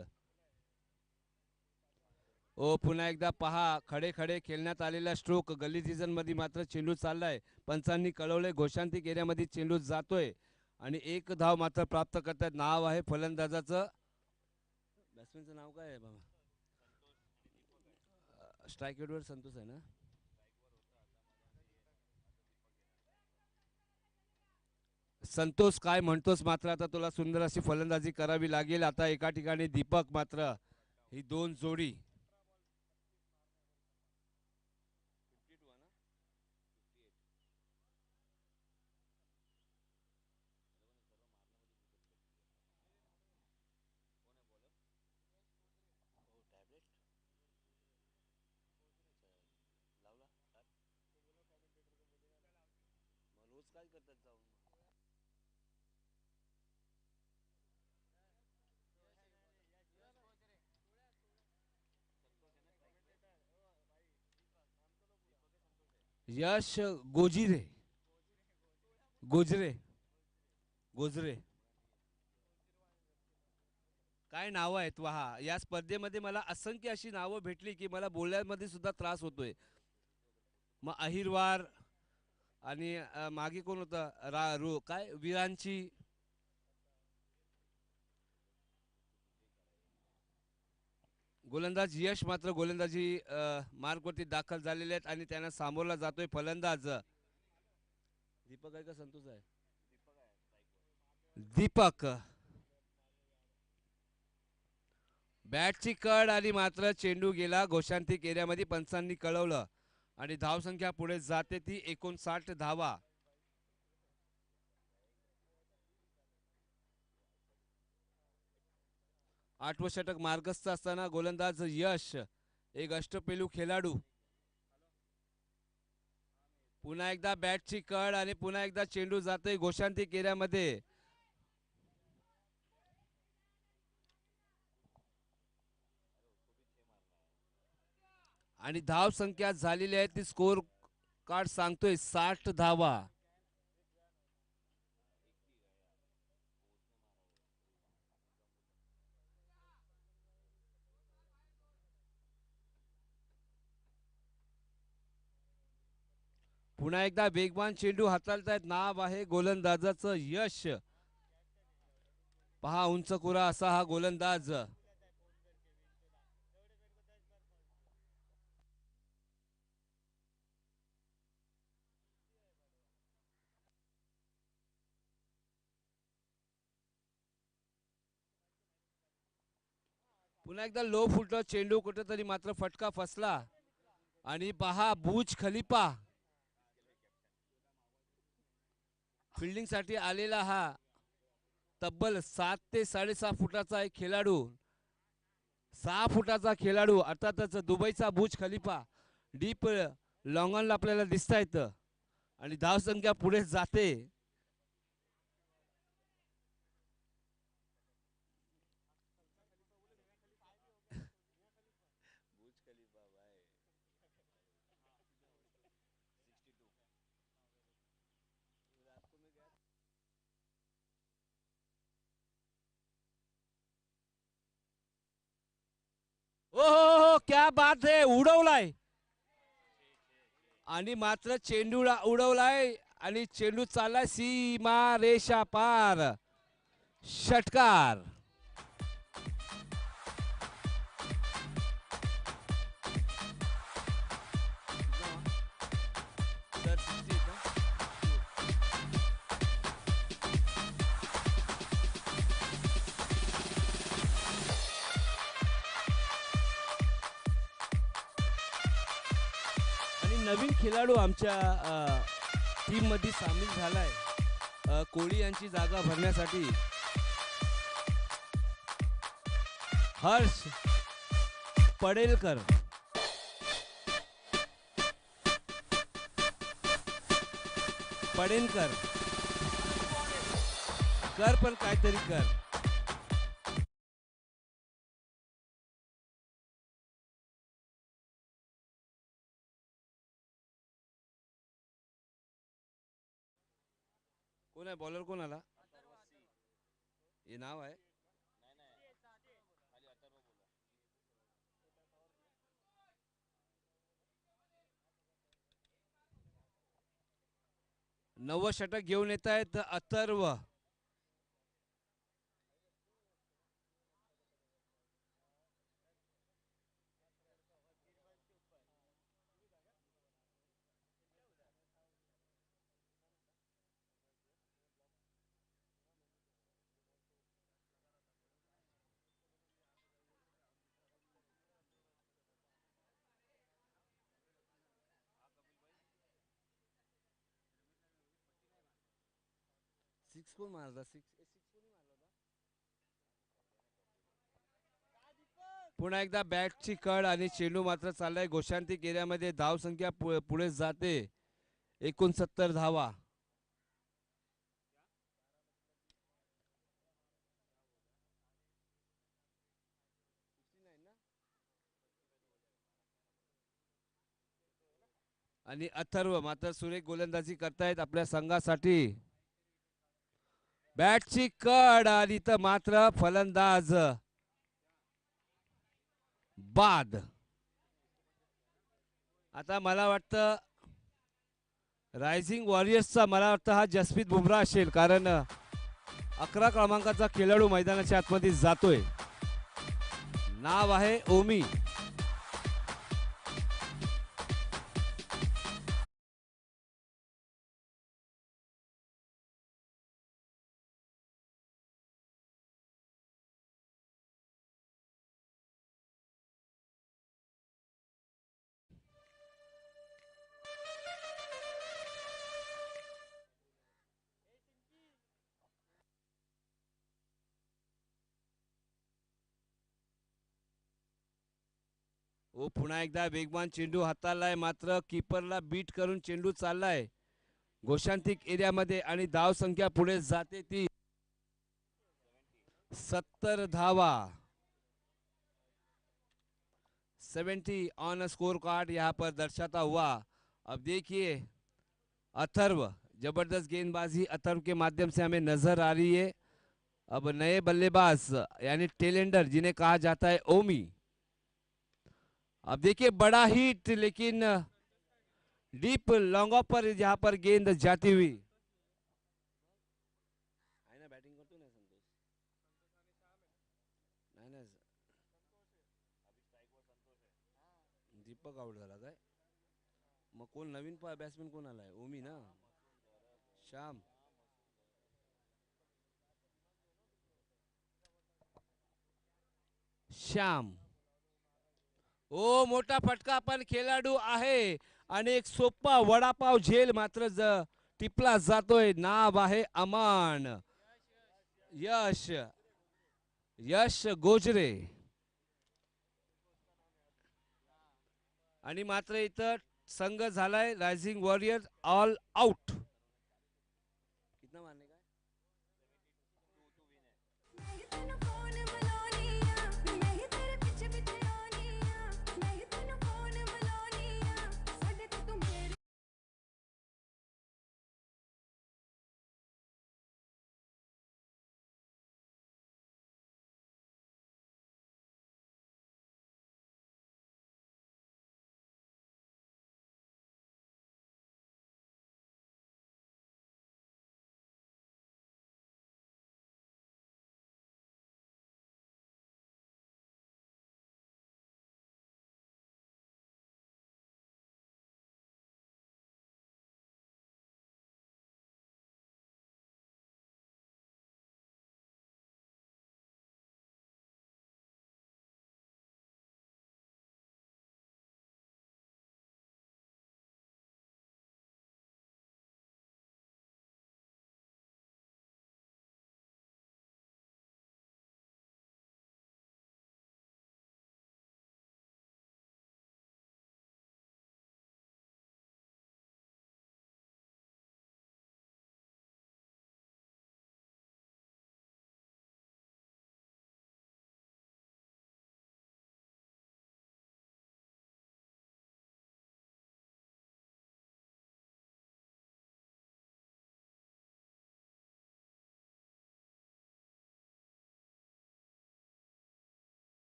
ओ पुन्हा एकदा पहा, खडे खडे खेळण्यात आलेला स्ट्रोक. गल्ली सीझन मध्ये मात्र चेंडू चाललाय. पंचांनी कळवले घोषांतिक एरियामध्ये चेंडू जातोय आणि एक धाव मात्र प्राप्त करतात. नाव आहे फलंदाजाचं, बॅट्समॅनचं नाव काय आहे बाबा? स्ट्राईक रेटवर संतोष आहे ना? संतोष काय म्हणतोस? मात्र आता तुला सुंदर अशी फलंदाजी करावी लागेल. आता एका ठिकाणी दीपक मात्र ही दोन जोडी यश गोजिरे गोजरे गोजरे काय नाव आहेत पहा. या स्पर्धेमध्ये मला असंख्य अशी नावं भेटली की मला बोलण्यामध्ये सुद्धा त्रास होतोय. मग अहिरवार आणि मागे कोण होतं, काय वीरांची, गोलंदाज यश मात्र गोलंदाजी मार्कवरती दाखल झालेले आहेत आणि त्यांना सामोरला जातोय फलंदाज दीपक आहे का संतोष आहे? दीपक. बॅटची कड आणि मात्र चेंडू गेला घोषांतिक एरियामध्ये. पंचांनी कळवलं आणि धावसंख्या पुढे जाते ती 59 धावा. आठवं षटक मार्गस्थ असताना गोलंदाज यश एक अष्टपैलू खेळाडू. पुन्हा एकदा बॅटची कड आणि पुन्हा एकदा चेंडू जातोय घोषांतिक एरियामध्ये. आणि धाव संख्या झालेली आहे ती स्कोर कार्ड सांगतोय 60 धावा. पुन्हा एकदा वेगवान चेंडू हाताळतायत. नाव आहे गोलंदाजाचं यश. पहा उंच कुरा असा हा गोलंदाज. पुन्हा एकदा लो फुटला चेंडू, कुठेतरी मात्र फटका फसला. आणि पहा बुर्ज खलिफा फिल्डिंग साठी आलेला हा तब्बल 7 ते 6.5 फुटाचा एक खेळाडू, 6 फुटाचा खेळाडू, अर्थातच दुबईचा बुर्ज खलिफा डीप लॉंगॉनला आपल्याला दिसता येतं. आणि धावसंख्या पुढे जाते. ओ क्या बात है, उडवलाय आणि मात्र चेंडूला उडवलाय आणि चेंडू चाललाय सीमा रेषा पार. षटकार. नवीन खेळाडू आमच्या टीम मध्ये सामील झालाय कोळी यांची जागा भरण्यासाठी. हर्ष पडेलकर. पडेलकर कर पण काहीतरी कर. कोण आहे बॉलर कोण आला हे नाव आहे नवं षटक घेऊन येत आहेत अथर्व सिक्स कोण मारला पुन्हा एकदा बॅटची कड आणि चेंडू मात्र चाललाय गोशांतिक एरियामध्ये धाव संख्या पुढे जाते 69 धावा आणि अथर्व मात्र सुरेख गोलंदाजी करतायत आपल्या संघासाठी बॅटची कड आणि तर मात्र फलंदाज बाद आता मला वाटतं रायझिंग वॉरियर्सचा मला वाटतं हा जसप्रीत बुमराह असेल कारण 11 क्रमांकाचा खेळाडू मैदानाच्या आतमध्ये जातोय नाव आहे ओमी ओ पुन्हा एकदा वेगवान चेंडू हाताळलाय मात्र कीपरला बीट करून चेंडू चाललाय गोशांतिक एरियामध्ये आणि धाव संख्या पुढे जाते ती 70 धावा 70 ऑन स्कोर कार्ड यहाँ पर दर्शाता हुआ अब देखिए अथर्व जबरदस्त गेंदबाजी अथर्व के माध्यम से हमें नजर आ रही है अब नए बल्लेबाज यानी टेलेंडर जिन्हें कहा जाता है ओमी अब देखिए बड़ा हिट लेकिन डीप लॉन्ग पर यहाँ पर गेंद जाती हुई बैटिंग करतो ना संतोष नाही ना दीपक आउट झाला काय मग कोण नवीन बॅट्समॅन कोण आलाय ओमी ना श्याम श्याम ओ मोठा फटका पण खेळाडू आहे आणि एक सोपा वडापाव झेल मात्र टिपला जातोय नाव आहे अमान यश यश गोजरे आणि मात्र इथं संघ झालाय रायझिंग वॉरियर ऑल आउट कितना मारने का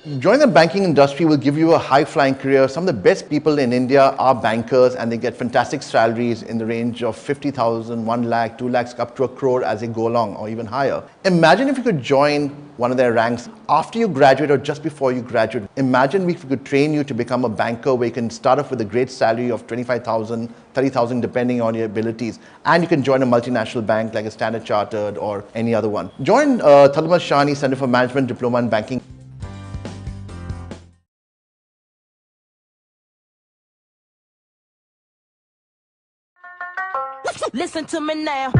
Joining the banking industry will give you a high-flying career. Some of the best people in India are bankers, and they get fantastic salaries in the range of 50,000, 1 lakh, 2 lakhs, up to a crore as they go along, or even higher. Imagine if you could join one of their ranks after you graduate or just before you graduate. Imagine if we could train you to become a banker where you can start off with a great salary of 25,000, 30,000, depending on your abilities. And you can join a multinational bank like a Standard Chartered or any other one. Join Tadamul Shahani Center for Management Diploma in Banking. Listen to me now.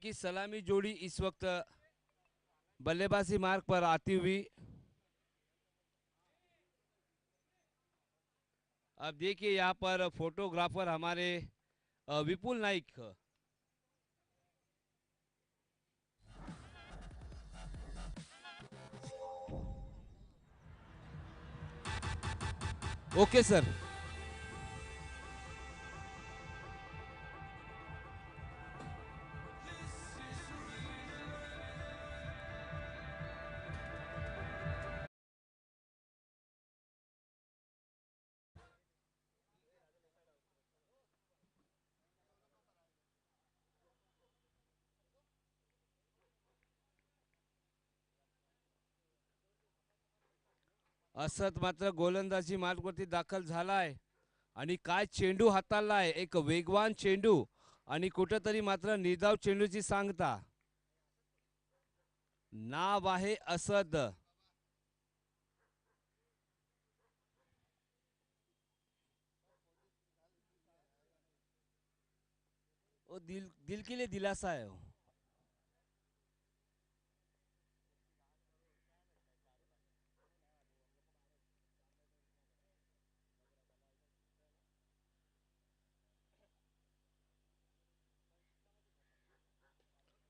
की सलामी जोड़ी इस वक्त बल्लेबाजी मार्ग पर आती हुई। अब देखिए यहाँ पर फोटोग्राफर हमारे विपुल नाइक। Okay sir. असद मात्र गोलंदाजी मार्गवरती दाखल झालाय आणि काय चेंडू हाताळलाय, एक वेगवान चेंडू आणि कुठेतरी मात्र निर्धाव चेंडूची सांगता। नाव आहे असद। वो दिल के लिए दिलासा है वो।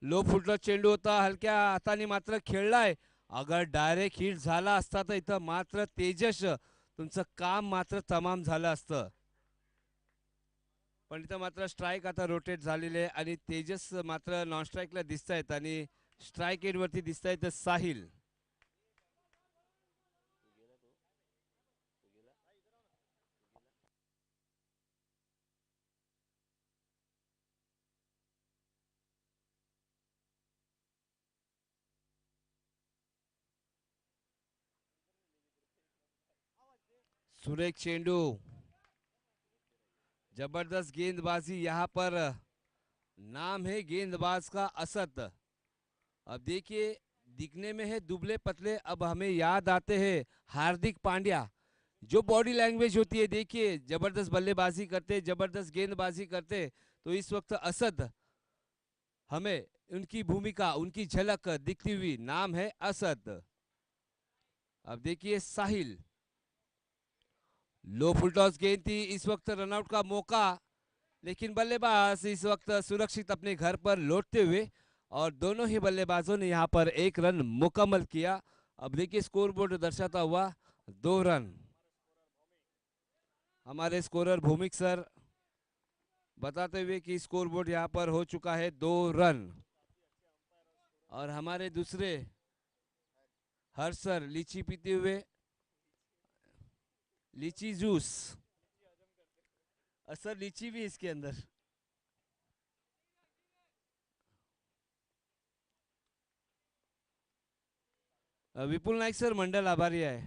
लो फुटला चेंडू होता, हलक्या हाताने मात्र खेळलाय। अगर डायरेक्ट हिट झाला असता तर इथं मात्र तेजस तुमचं काम मात्र तमाम झालं असतं। पण इथं मात्र स्ट्राइक आता रोटेट झालेले आहे आणि तेजस मात्र नॉन स्ट्राइकला दिसतायत आणि स्ट्राइक एंड वरती दिसतायत साहिल। सुरेख चेंडू, जबरदस्त गेंदबाजी यहाँ पर, नाम है गेंदबाज का असद। अब देखिए दिखने में है दुबले पतले, अब हमें याद आते हैं हार्दिक पांड्या। जो बॉडी लैंग्वेज होती है देखिए, जबरदस्त बल्लेबाजी करते, जबरदस्त गेंदबाजी करते। तो इस वक्त असद हमें उनकी भूमिका, उनकी झलक दिखती हुई, नाम है असद। अब देखिए साहिल, लो फुल टॉस गेंद थी, इस वक्त रनआउट का मौका, लेकिन बल्लेबाज इस वक्त सुरक्षित अपने घर पर लौटते हुए, और दोनों ही बल्लेबाजों ने यहां पर एक रन मुकम्मल किया। अब देखिए स्कोर बोर्ड दर्शाता हुआ 2 रन। हमारे स्कोरर भूमिक सर बताते हुए कि स्कोर बोर्ड यहां पर हो चुका है 2 रन। और हमारे दूसरे हर्ष सर लीची पीते हुए, लीची जूस, सर लीची भी इसके अंदर। विपुल नाईक सर मंडल आभारी आहे.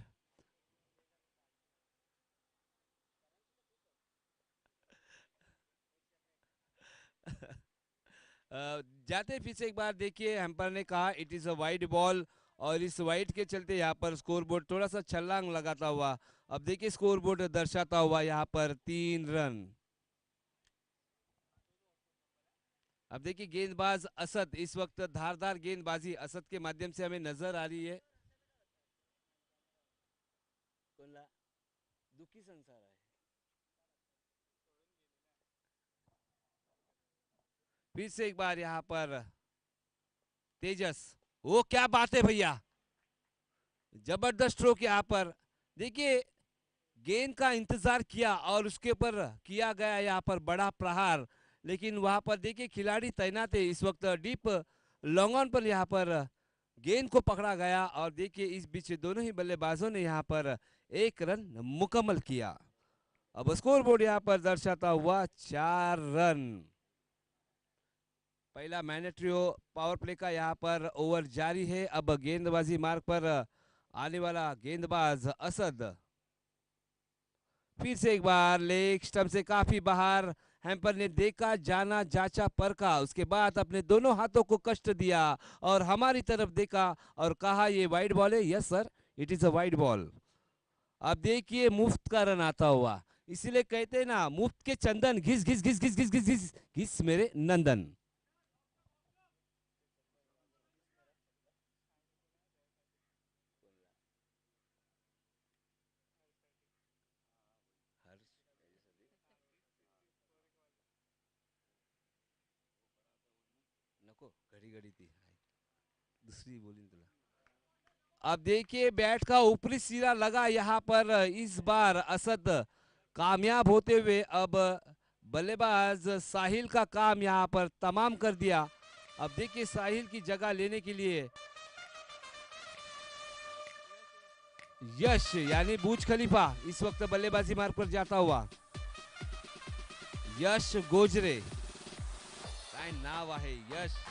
जाते फिर से एक बार देखिए, एम्पायर ने कहा it is a wide ball, और इस वाइड के चलते यहाँ पर स्कोर बोर्ड थोड़ा सा छलांग लगाता हुआ, अब देखिए स्कोर बोर्ड दर्शाता हुआ यहाँ पर 3 रन। अब देखिए गेंदबाज असद, इस वक्त धारदार गेंदबाजी असद के माध्यम से हमें नजर आ रही है। दुखी संसार है। फिर से एक बार यहाँ पर तेजस, वो क्या बात है भैया, जबरदस्त स्ट्रोक यहाँ पर। देखिए गेंद का इंतजार किया और उसके ऊपर किया गया यहाँ पर बड़ा प्रहार, लेकिन वहां पर देखिए खिलाड़ी तैनात है, इस वक्त डीप लॉन्ग ऑन पर यहाँ पर गेंद को पकड़ा गया, और देखिए इस बीच दोनों ही बल्लेबाजों ने यहाँ पर 1 रन मुकम्मल किया। अब स्कोर बोर्ड यहाँ पर दर्शाता हुआ 4 रन। पहला मैंडेटरी पावर प्ले का यहाँ पर ओवर जारी है। अब गेंदबाजी मार्ग पर आने वाला गेंदबाज असद, फिर से एक बार लेग स्टंप से काफी बाहर, हैम्पर ने देखा, जाना, जांचा, परखा, उसके बाद अपने दोनों हाथों को कष्ट दिया और हमारी तरफ देखा और कहा ये वाइड बॉल है। Yes sir, it is a wide ball. अब देखिए मुफ्त का रन आता हुआ, इसीलिए कहते हैं ना, मुफ्त के चंदन घिस घिस घिस घिस घिस घिस घिस घिस मेरे नंदन। नको घड़ी घड़ी थी, दूसरी बोली तुला। अब देखिए बैट का ऊपरी सिरा लगा यहाँ पर, इस बार असद कामयाब होते हुए अब बल्लेबाज साहिल का काम यहाँ पर तमाम कर दिया। अब देखिए साहिल की जगह लेने के लिए यश यानी बूज खलीफा इस वक्त बल्लेबाजी मार्ग पर जाता हुआ, यश गोजरे काय नाव आहे यश।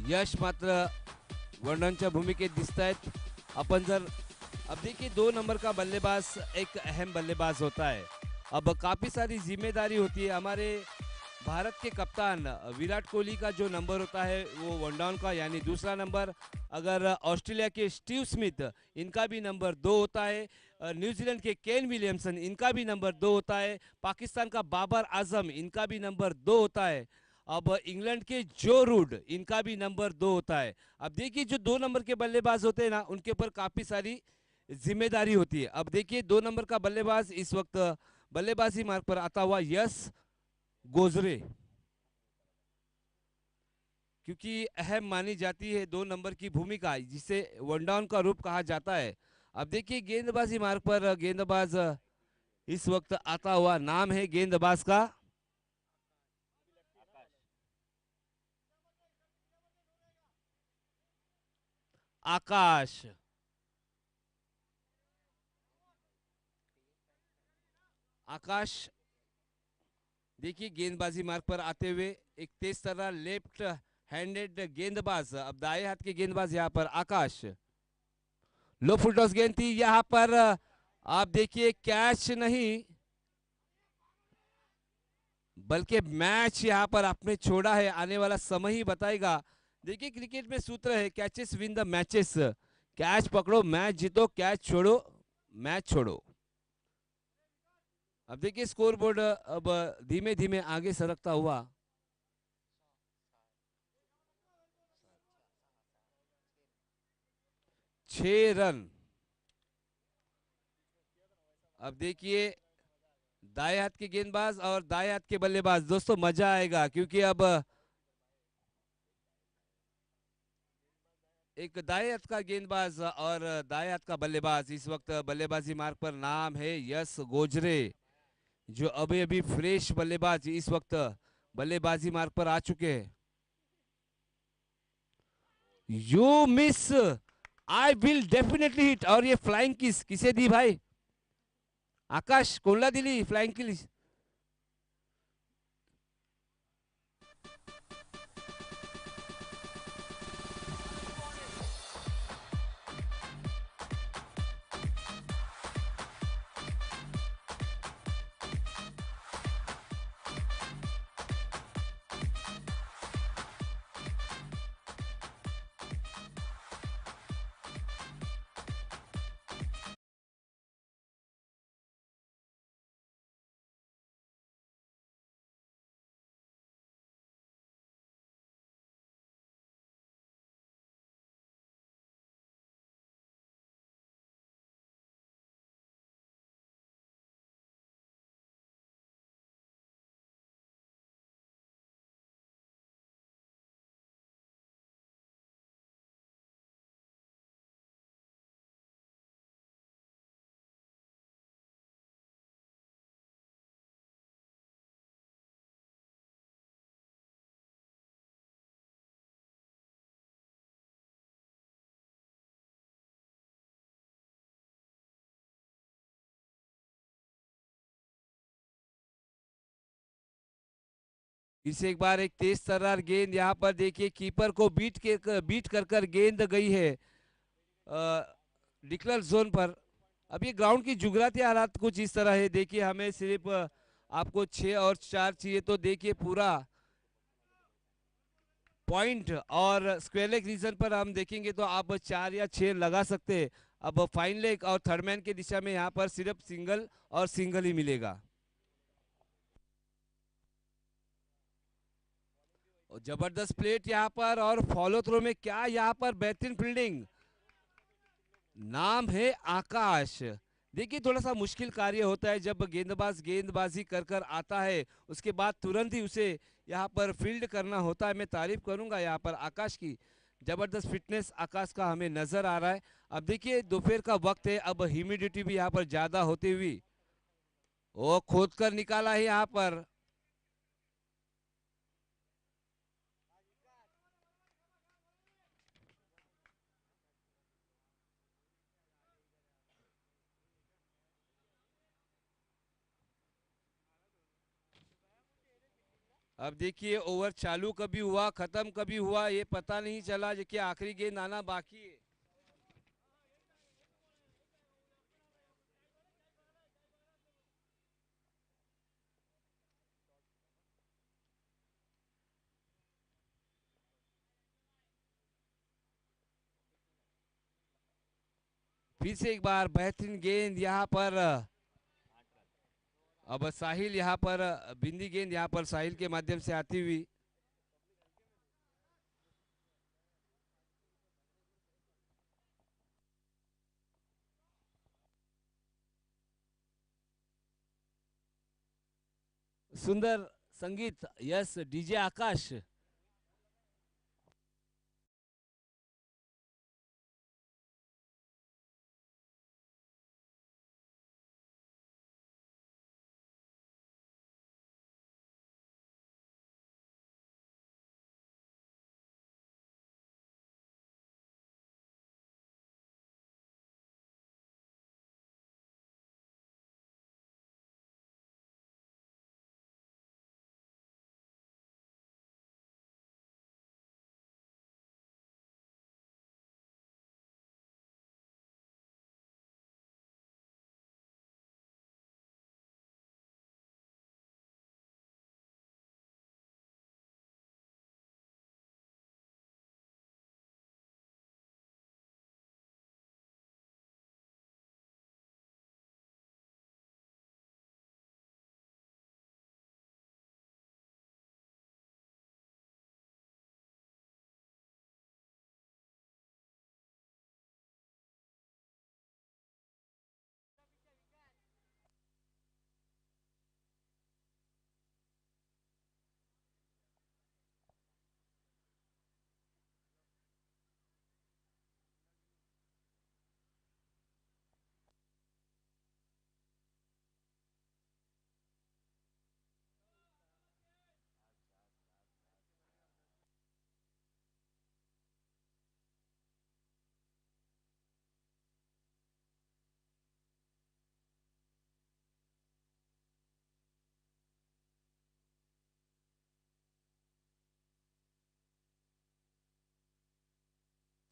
यश मात्र वर्णनच्या भूमिकेत दिसत आहेत। अपन जर अब देखिए 2 नंबर का बल्लेबाज एक अहम बल्लेबाज होता है। अब काफी सारी जिम्मेदारी होती है। हमारे भारत के कप्तान विराट कोहली का जो नंबर होता है वो 1 डाउन का यानी दूसरा नंबर, अगर ऑस्ट्रेलिया के स्टीव स्मिथ इनका भी नंबर 2 होता है, न्यूजीलैंड के केन विलियमसन इनका भी नंबर 2 होता है, पाकिस्तान का बाबर आजम इनका भी नंबर 2 होता है, अब इंग्लैंड के जो रूड इनका भी नंबर 2 होता है। अब देखिए जो 2 नंबर के बल्लेबाज होते हैं ना, उनके ऊपर काफी सारी जिम्मेदारी होती है। अब देखिए 2 नंबर का बल्लेबाज इस वक्त बल्लेबाजी मार्ग पर आता हुआ यश गोजरे, क्योंकि अहम मानी जाती है 2 नंबर की भूमिका, जिसे 1 डाउन का रूप कहा जाता है। अब देखिए गेंदबाजी मार्ग पर गेंदबाज इस वक्त आता हुआ, नाम है गेंदबाज का आकाश। आकाश देखिए गेंदबाजी मार्ग पर आते हुए एक तेज तर्रार लेफ्ट हैंडेड गेंदबाज, अब दाएं हाथ के गेंदबाज यहाँ पर आकाश। लो फुल टॉस गेंद थी यहाँ पर, आप देखिए कैच नहीं बल्कि मैच यहाँ पर आपने छोड़ा है, आने वाला समय ही बताएगा। देखिए क्रिकेट में सूत्र है catches win the matches, catch पकड़ो मैच जीतो, कैच छोड़ो मैच छोड़ो। अब देखिए स्कोर बोर्ड अब धीमे धीमे आगे सरकता हुआ। छह रन। अब देखिए दाएं हाथ के गेंदबाज और दाएं हाथ के बल्लेबाज, दोस्तों मजा आएगा क्योंकि अब एक दाएं हाथ का गेंदबाज और दाएं हाथ का बल्लेबाज इस वक्त बल्लेबाजी मार्ग पर, नाम है यश गोजरे, जो अभी अभी फ्रेश बल्लेबाज इस वक्त बल्लेबाजी मार्ग पर आ चुके हैं। You miss, I will definitely hit, और ये फ्लाइंग किस किसे दी भाई? आकाश कोल्ला दिली फ्लाइंग किस? इसे एक बार एक तेज तर्रार गेंद यहाँ पर देखिए कीपर को बीट कर गेंद गई है डिक्लर जोन पर। अब ये ग्राउंड की जुगराती हालात कुछ इस तरह है, देखिए हमें सिर्फ आपको 6 और 4 चाहिए, तो देखिए पूरा पॉइंट और स्क्वायर लेग रीजन पर हम देखेंगे तो आप 4 या 6 लगा सकते हैं। अब फाइन लेग और थर्ड मैन की दिशा में यहाँ पर सिर्फ सिंगल और सिंगल ही मिलेगा। और जबरदस्त प्लेट यहाँ पर, और फॉलो थ्रो में क्या यहाँ पर बेहतरीन फील्डिंग, नाम है आकाश। देखिए थोड़ा सा मुश्किल कार्य होता है जब गेंदबाज गेंदबाजी कर आता है, उसके बाद तुरंत ही उसे यहाँ पर फील्ड करना होता है। मैं तारीफ करूंगा यहाँ पर आकाश की, जबरदस्त फिटनेस आकाश का हमें नजर आ रहा है। अब देखिए दोपहर का वक्त है, अब ह्यूमिडिटी भी यहाँ पर ज्यादा होती हुई, वो खोद कर निकाला है यहाँ पर। अब देखिए ओवर चालू कभी हुआ खत्म कभी हुआ ये पता नहीं चला, देखिए आखिरी गेंद आना बाकी है। फिर से एक बार बेहतरीन गेंद यहाँ पर, अब साहिल यहाँ पर बिंदी गेंद यहाँ पर साहिल के माध्यम से आती हुई। सुंदर संगीत, यस डीजे आकाश।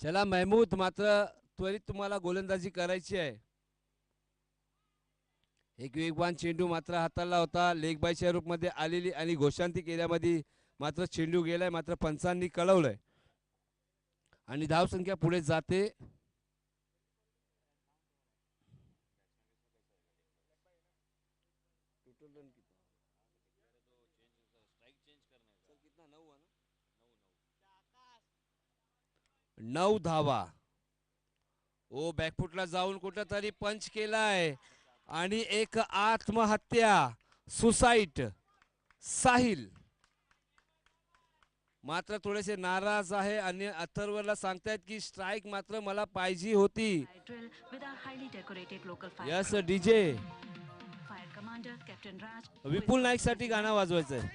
चला महमूद, मात्र त्वरित तुम्हाला गोलंदाजी करायची आहे. एक वेगवान चेंडू मात्र हाताला होता, लेग बायच्या रूपमध्ये आलेली आणि घोषांतिक एरियामध्ये मात्र चेंडू गेलाय, मात्र पंचांनी कळवलंय आणि धावसंख्या पुढे जाते. नऊ धावा. ओ बॅकफुटला जाऊन कुठंतरी पंच केलाय आणि एक आत्महत्या, सुसाईड. साहिल मात्र थोडेसे नाराज आहे आणि अथर्वला सांगतायत की स्ट्राईक मात्र मला पाहिजे होती. यस डीजे विपुल नाईक साठी गाणं वाजवायचंय.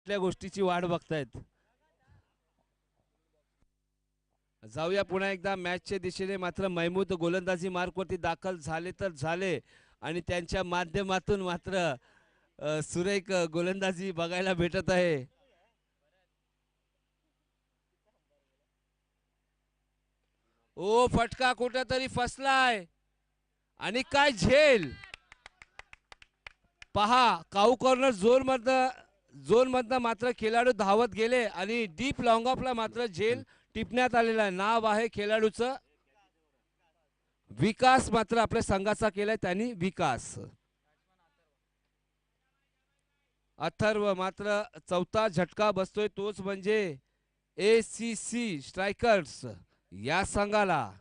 कुठल्या गोष्टीची वाट बघतायत. जाऊया पुन्हा एकदा मॅचच्या दिशेने. मात्र महमूद गोलंदाजी मार्कवरती दाखल झाले तर झाले आणि त्यांच्या माध्यमातून मात्र सुरेख गोलंदाजी बघायला भेटत आहे. ओ फटका कुठेतरी फसलाय आणि काय झेल पहा. काऊ कॉर्नर झोन मधनं मात्र खेळाडू धावत गेले आणि डीप लॉंग ऑफला मात्र झेल टिपण्यात आलेला आहे. नाव आहे खेळाडूचं विकास, मात्र आपल्या संघाचा केलाय त्यांनी विकास. अथर्व मात्र चौथा झटका बसतोय, तोच म्हणजे ACC स्ट्रायकर्स या संघाला.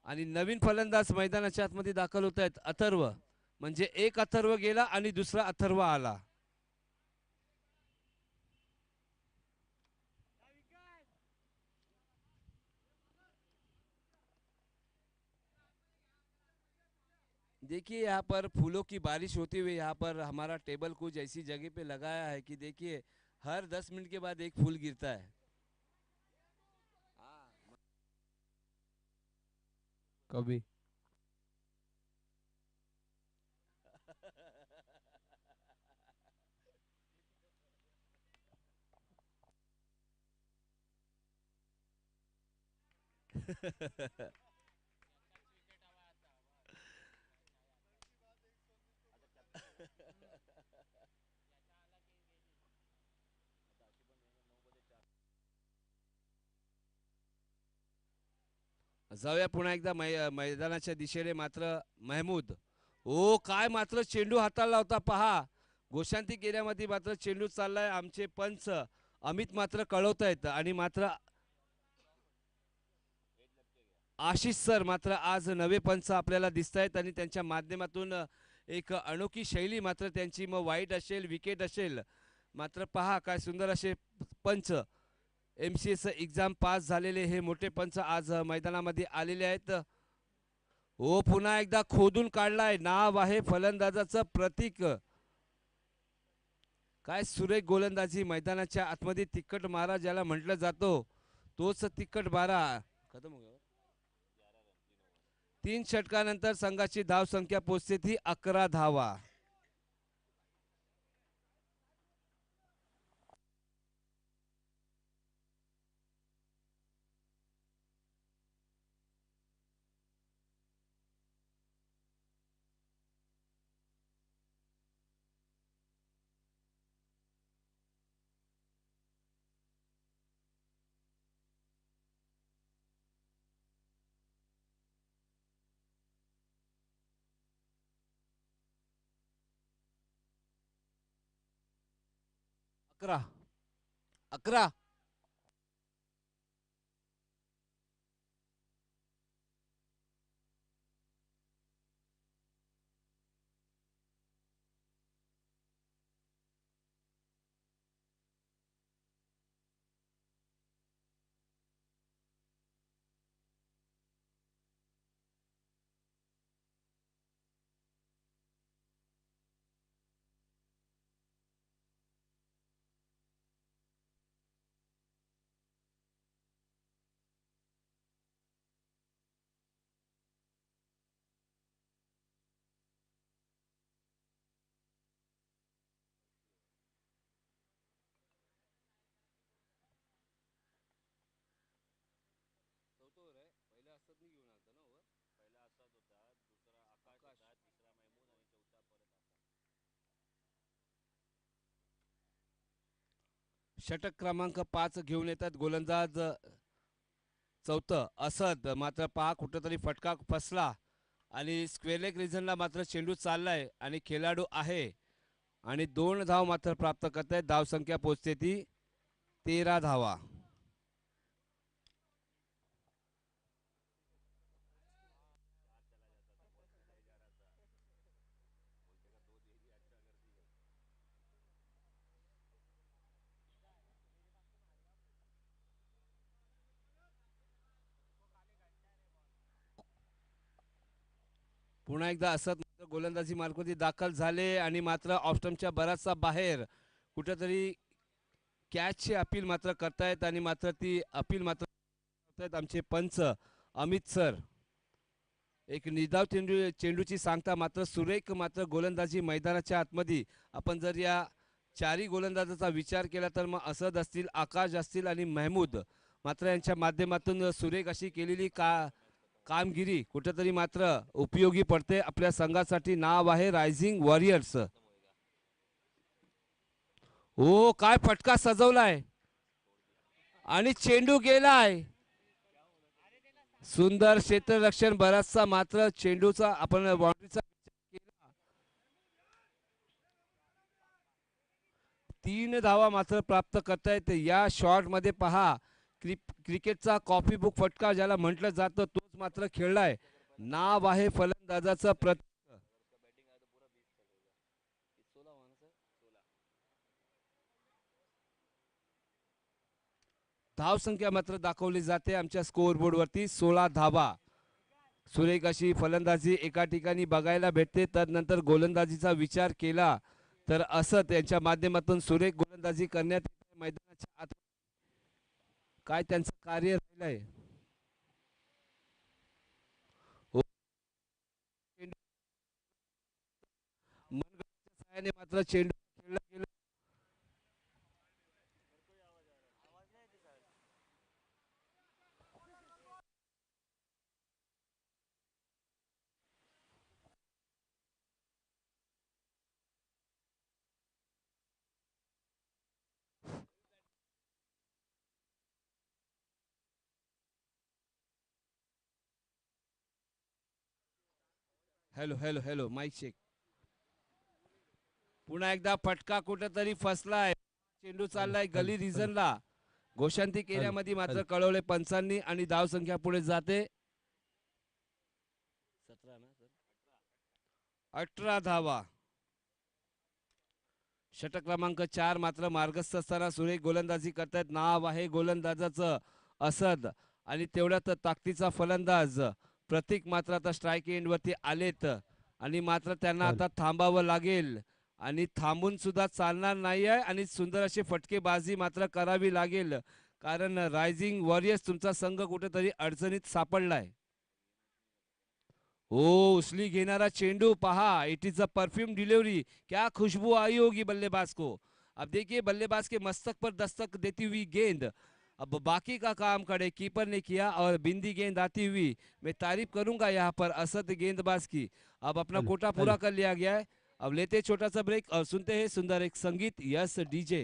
आणि नवीन फलंदाज मैदानाच्या आतमध्ये दाखल होत आहेत. अथर्व म्हणजे एक अथर्व गेला आणि दुसरा अथर्व आला. देखिए यहाँ पर फूलों की बारिश होती हुई यहाँ पर हमारा टेबल कुछ ऐसी जगह पे लगाया है कि देखिए हर 10 मिनट के बाद एक फूल गिरता है. कभी जाऊया पुन्हा एकदा मैदानाच्या दिशेने. मात्र महमूद ओ काय मात्र चेंडू हाताला होता पहा. घोषांतिक एरियामध्ये मात्र चेंडू चाललाय. आमचे पंच अमित मात्र कळवत आहेत आणि मात्र आशिष सर मात्र आज नवे पंच आपल्याला दिसत आहेत आणि त्यांच्या माध्यमातून एक अनोखी शैली मात्र त्यांची, मग वाईट असेल विकेट असेल, मात्र पहा काय सुंदर असे पंच. MCS एक्झाम पास झालेले हे मोठे पंच आज मैदानामध्ये आलेले आहेत. ओ पुन्हा एकदा खोदून काढलाय. नाव आहे फलंदाजाचं प्रतीक. काय सुरेख गोलंदाजी. मैदानाच्या आतमध्ये तिक्कट मारा ज्याला म्हटलं जातो तोच तिक्कट मारा. खतम हो गया. 3 षटकानंतर संघाची धाव संख्या पोहोचते ती 11 धावा. अकरा 11 षटक क्रमांक 5 घेऊन येतात गोलंदाज चौथं असद. मात्र पहा कुठंतरी फटका फसला आणि स्क्वेअर लेग रिझनला मात्र चेंडू चाललाय आणि खेळाडू आहे आणि 2 धाव मात्र प्राप्त करत आहेत. धावसंख्या पोहोचते ती 13 धावा. पुन्हा एकदा असत मात्र गोलंदाजी मार्गावरती दाखल झाले आणि मात्र ऑफस्टंपच्या बराचसा बाहेर कुठंतरी कॅचची अपील मात्र करतायत आणि मात्र ती अपील मात्र करतायत आमचे पंच अमित सर. एक निधाव चेंडूची सांगता मात्र सुरेख मात्र गोलंदाजी मैदानाच्या आतमध्ये आपण जर या चारी गोलंदाजाचा विचार केला तर मग असद असतील, आकाश असतील आणि महमूद मात्र यांच्या माध्यमातून सुरेख अशी केलेली कामगिरी कुठेतरी मात्र उपयोगी पडते आपल्या संघासाठी. नाव आहे रायझिंग वॉरियर्स. हो काय फटका सजवलाय आणि चेंडू गेलाय. सुंदर क्षेत्ररक्षण बराचसा मात्र चेंडूचा आपण बाउंड्रीचा केला. 3 धावा मात्र प्राप्त करतायत या शॉट मध्ये. पहा क्रिकेटचा कॉपी बुक फटका ज्याला म्हटलं जातं तोच मात्र खेळलाय. नाव आहे फलंदाजाचं प्रतीक. धावसंख्या मात्र दाखवली जाते आमच्या स्कोअर बोर्ड वरती 16 धावा. सुरेख अशी फलंदाजी एका ठिकाणी बघायला भेटते. तदनंतर गोलंदाजीचा विचार केला तर असत यांच्या माध्यमातून सुरेख गोलंदाजी करण्यात मैदानाच्या आत काय त्यांचं कार्य राहिलंय. मनगटाच्या साहाय्याने मात्र चेंडू खेळला गेला. Hello hello hello mic check. पुन्हा एकदा फटका कुठेतरी फसलाय. चेंडू चाललाय गली रिजनला. घोषांतिक एरियामध्ये मात्र कळवले पंचांनी आणि धावसंख्या पुढे जाते 18 धावा. षटक क्रमांक 4 मात्र मार्गस्थ असताना सुरेख गोलंदाजी करतायत. नाव आहे गोलंदाजाचं असद आणि तेवढ्यात ताकदीचा फलंदाज प्रतीक मात्र आता स्ट्राईक एंड वरती आलेत आणि मात्र त्यांना आता थांबावं लागेल आणि थांबून सुद्धा चालणार नाही आहे आणि सुंदर अशी फटकेबाजी मात्र करावी लागेल कारण रायझिंग वॉरियर्स तुमचा संघ कुठेतरी अडचणीत सापडलाय. ओ उचली घेणारा चेंडू पहा. It is a perfume delivery. क्या खुशबू आई होगी बल्लेबाज को. अब देखिए बल्लेबाज के मस्तक पर दस्तक देती हुई गेंद. अब बाकी का काम खड़े कीपर ने किया और बिंदी गेंद आती हुई मैं तारीफ करूंगा यहाँ पर असद गेंदबाज की. अब अपना कोटा पूरा कर लिया गया है. अब लेते छोटा सा ब्रेक और सुनते हैं सुंदर एक संगीत. Yes DJ.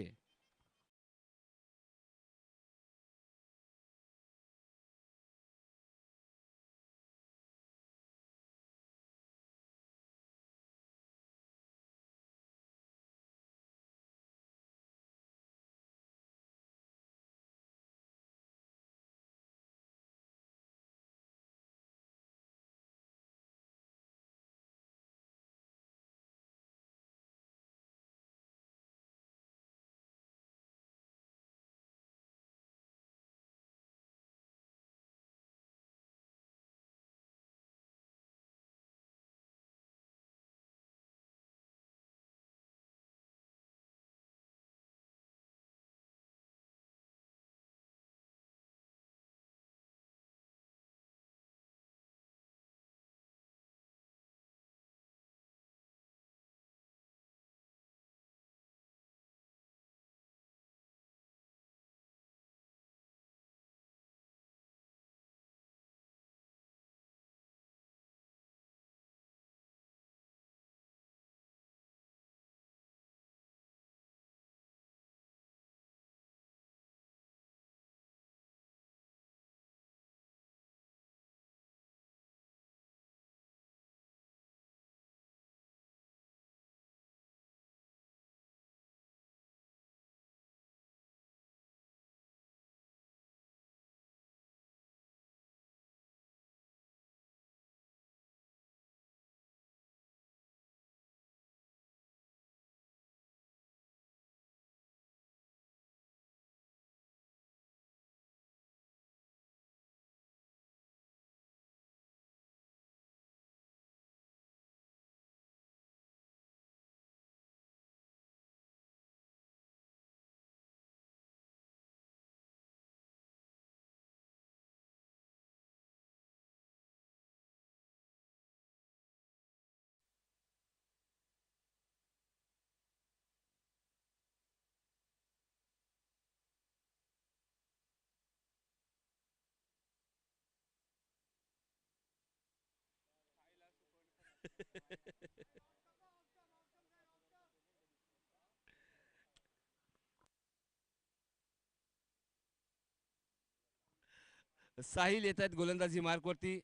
साहिल येत आहेत गोलंदाजी मार्कवरती.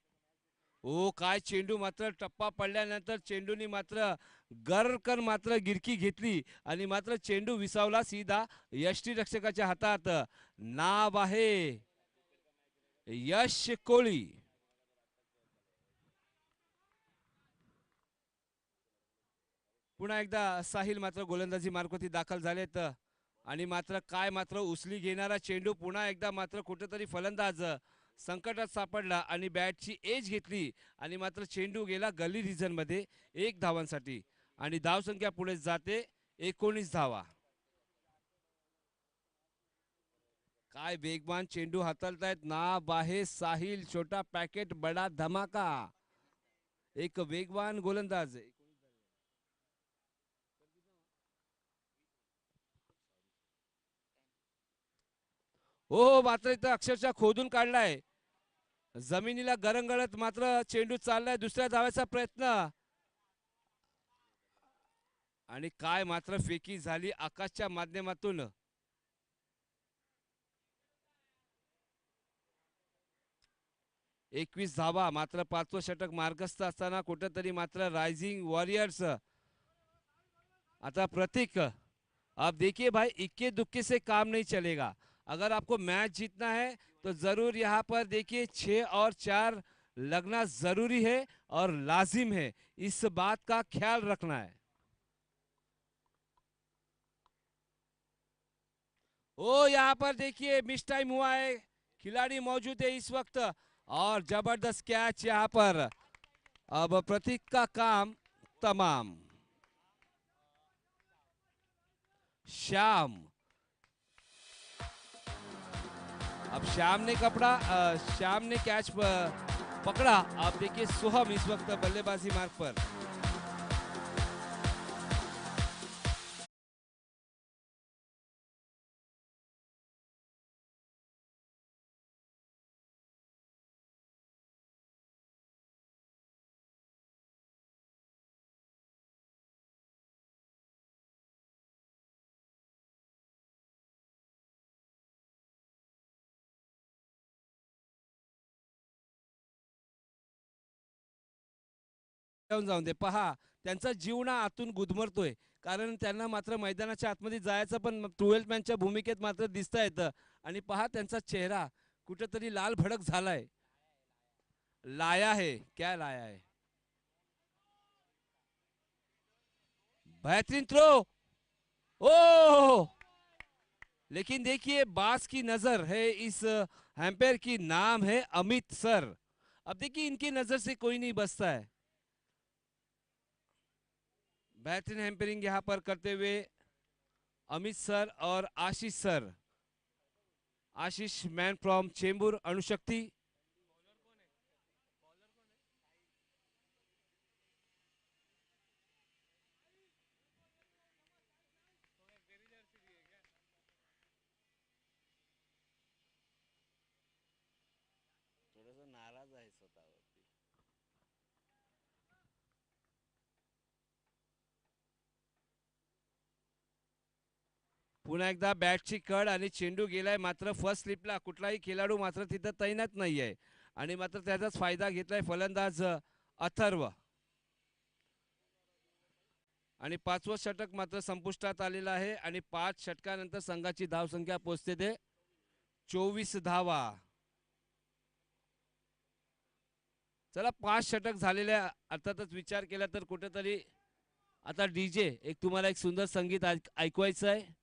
ओ काय चेंडू, मात्र टप्पा पडल्यानंतर चेंडूनी मात्र गरकर मात्र गिरकी घेतली आणि मात्र चेंडू विसावला सीधा यष्टीरक्षकाच्या हातात. नाव आहे यश कोळी. पुन्हा एकदा साहिल मात्र गोलंदाजी मार्कवरती दाखल झालेत आणि मात्र काय मात्र उचली घेणारा चेंडू पुन्हा एकदा मात्र कुठेतरी फलंदाज संकटात सापडला आणि बॅटची एज घेतली आणि मात्र चेंडू गेला गली रिजन मध्ये 1 धावांसाठी आणि धावसंख्या पुढे जाते 19 धावा. काय वेगवान चेंडू हाताळतायत. नाव आहे साहिल, छोटा पॅकेट बडा धमाका. एक वेगवान गोलंदाज. हो मात्र इथं अक्षरशः खोदून काढलाय, जमिनीला गरंगळत मात्र चेंडू चाललाय. दुसऱ्या धावाचा प्रयत्न आणि काय मात्र फेकी झाली आकाशच्या माध्यमातून. एकवीस धावा. मात्र 5वं षटक मार्गस्थ असताना कुठेतरी मात्र रायझिंग वॉरियर्स. आता प्रतीक, अब देखिए भाई, इक्के दुक्के से काम नहीं चलेगा. अगर आपको मैच जीतना है तो जरूर यहाँ पर देखिए 6 और 4 लगना जरूरी है और लाजिम है. इस बात का ख्याल रखना है. ओ यहाँ पर देखिए मिस टाइम हुआ है, खिलाड़ी मौजूद है इस वक्त और जबरदस्त कैच यहाँ पर. अब प्रतीक का काम तमाम. श्याम, अब श्याम ने कैच पकड़ा. अब देखिए सोहम इस वक्त बल्लेबाजी मार्ग पर. जाऊन दे. पहा त्यांचा जीवना आतून गुदमरतोय, कारण त्यांना मात्र मैदानाच्या आतमध्ये जायचं पण 12 मॅनच्या भूमिकेत मात्र दिसता येतं. आणि पहा त्यांचा चेहरा कुठेतरी लाल भडक झालाय. लाया है, क्या लाया है. बेहतरीन थ्रो. ओ लेकिन देखिए बास की नजर है इस एम्पायर की, नाम है अमित सर. अब देखिए इनकी नजर से कोई नहीं बचता है. बेहतरीन एम्पायरिंग यहां पर करते हुए अमित सर और Ashish sir. Ashish man from Chembur Anushakti. थोडासा नाराज आहे स्वतःवरती. पुन्हा एकदा बॅटची कड आणि चेंडू गेलाय मात्र फर्स्ट स्लिपला. कुठलाही खेळाडू मात्र तिथं तैनात नाहीये आणि मात्र त्याचाच फायदा घेतलाय फलंदाज अथर्व. आणि 5वं षटक मात्र संपुष्टात आलेलं आहे आणि 5 षटकानंतर संघाची धावसंख्या पोहोचते ते 24 धावा. चला 5 षटक झालेले. अर्थातच विचार केला तर कुठेतरी आता डीजे एक तुम्हाला एक सुंदर संगीत ऐकवायचं आहे.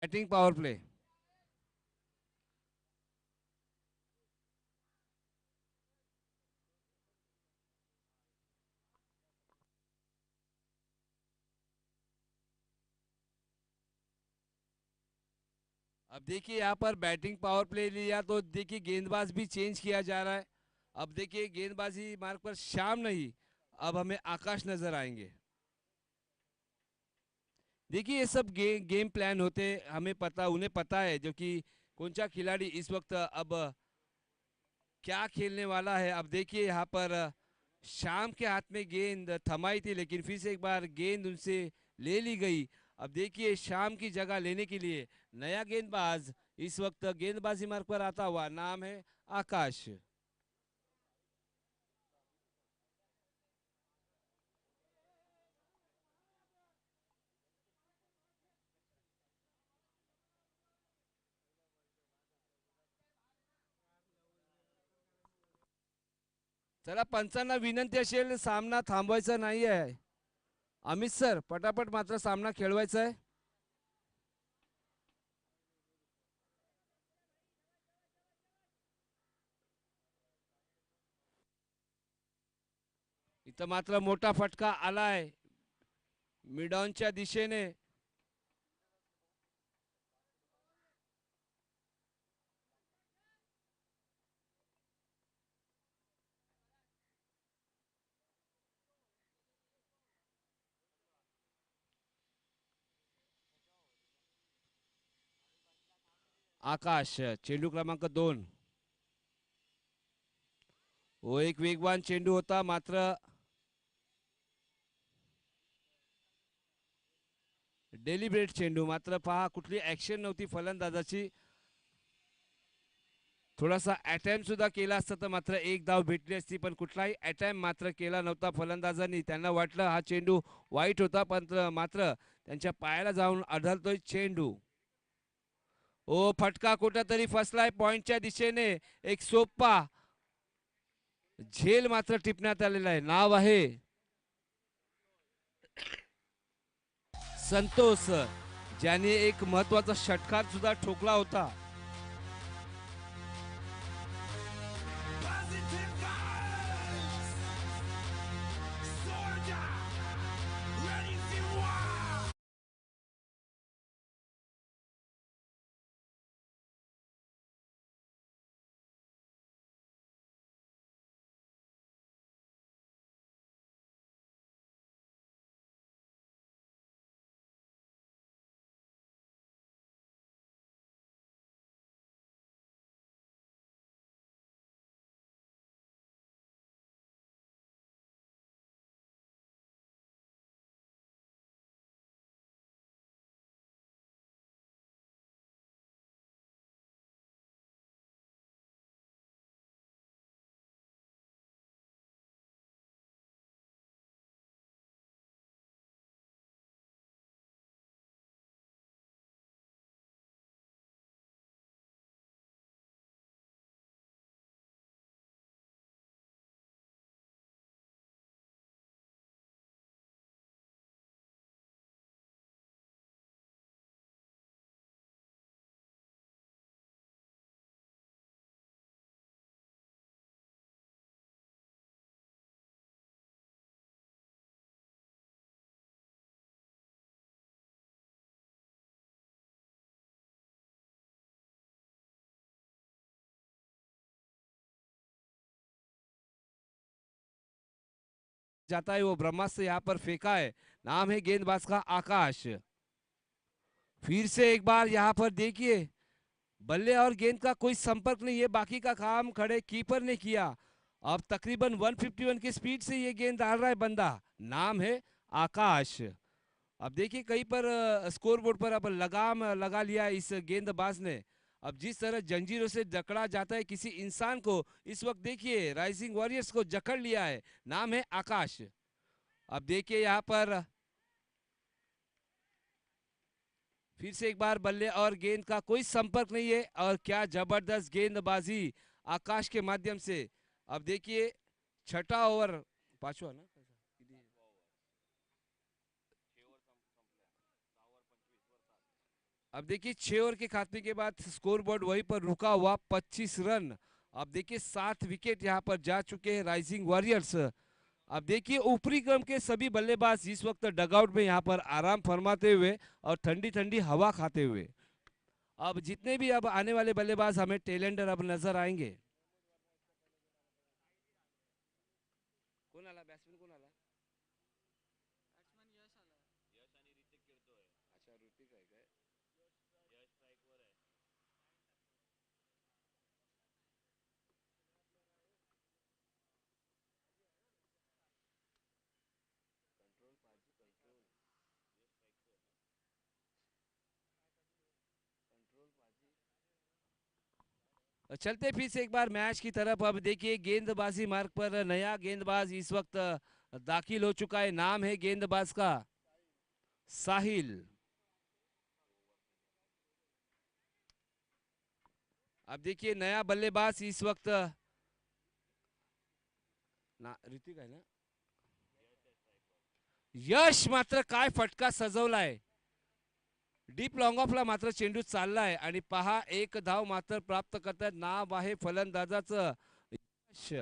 Batting power play. अब देखिए यहाँ पर बैटिंग पावर प्ले लिया तो देखिए गेंदबाज भी चेंज किया जा रहा है। अब देखिए गेंदबाजी मार्ग पर श्याम नहीं, अब हमें आकाश नजर आएंगे। देखिए ये सब गेम प्लान होते, हमें पता, उन्हें पता है जो कि कौन सा खिलाड़ी इस वक्त अब क्या खेलने वाला है। अब देखिए यहाँ पर शाम के हाथ में गेंद थमाई थी, लेकिन फिर से एक बार गेंद उनसे ले ली गई। अब देखिए शाम की जगह लेने के लिए नया गेंदबाज इस वक्त गेंदबाजी मार्ग पर आता हुआ, नाम है आकाश। चला पंचांना विनंती असेल, सामना थांबवायचा नाही आहे. अमित सर पटापट मात्र सामना खेळवायचा आहे. इथं मात्र मोठा फटका आलाय मिडॉनच्या दिशेने. आकाश चेंडू क्रमांक 2. वो एक वेगवान चेंडू होता, मात्र डेलिब्रेट चेंडू. मात्र पहा कुठली ऍक्शन नव्हती फलंदाजाची. थोडासा अटॅम्प्ट सुद्धा केला असता तर मात्र एक धाव भेटली असती, पण कुठलाही अटॅम्प्ट मात्र केला नव्हता फलंदाजांनी. त्यांना वाटलं हा चेंडू वाईट होता, पण मात्र त्यांच्या पायाला जाऊन आढळतोय चेंडू. ओ फटका कुठेतरी फसलाय पॉइंटच्या दिशेने. एक सोपा झेल मात्र टिपण्यात आलेला आहे. नाव आहे संतोष, ज्याने एक महत्वाचा षटकार सुद्धा ठोकला होता. जाता है वो ब्रह्मास्त्र यहाँ पर फेंका है. नाम है गेंदबाज का आकाश. फिर से एक बार यहाँ पर देखिए बल्ले और गेंद का कोई संपर्क नहीं है, बाकी का काम खड़े कीपर ने किया. अब तकरीबन 151 की स्पीड से ये गेंद डाल रहा है बंदा. नाम है आकाश. अब देखिए कहीं पर स्कोर बोर्ड पर अब लगाम लगा लिया इस गेंदबाज ने. अब जिस तरह जंजीरों से जकड़ा जाता है किसी इंसान को, इस वक्त देखिए राइजिंग वॉरियर्स को जकड़ लिया है. नाम है आकाश. अब देखिए यहाँ पर फिर से एक बार बल्ले और गेंद का कोई संपर्क नहीं है, और क्या जबरदस्त गेंदबाजी आकाश के माध्यम से. अब देखिए छठा ओवर, पांचवा ना, अब देखिए 6 ओवर के खात्मे के बाद स्कोर बोर्ड वहीं पर रुका हुआ 25 रन। अब देखिए 7 विकेट यहाँ पर जा चुके हैं राइजिंग वॉरियर्स। अब देखिए ऊपरी क्रम के सभी बल्लेबाज इस वक्त डगआउट में यहाँ पर आराम फरमाते हुए और ठंडी ठंडी हवा खाते हुए। अब जितने भी अब आने वाले बल्लेबाज हमें टेलेंडर अब नजर आएंगे। कौन आला बैट्समैन कौन आला? अच्छा ऋतिक आहे काय? चलते फिर से एक बार मैच की तरफ। अब देखिए गेंदबाजी मार्ग पर नया गेंदबाज इस वक्त दाखिल हो चुका है। नाम है गेंदबाज का साहिल। अब देखिए नया बल्लेबाज इस वक्त ना ऋतिक आहे ना, यश मात्र काय फटका सजवलाय। डीप लॉंग ऑफला मात्र चेंडू चाललाय आणि पहा एक धाव मात्र प्राप्त करतात। नाव आहे फलंदाजाचं यश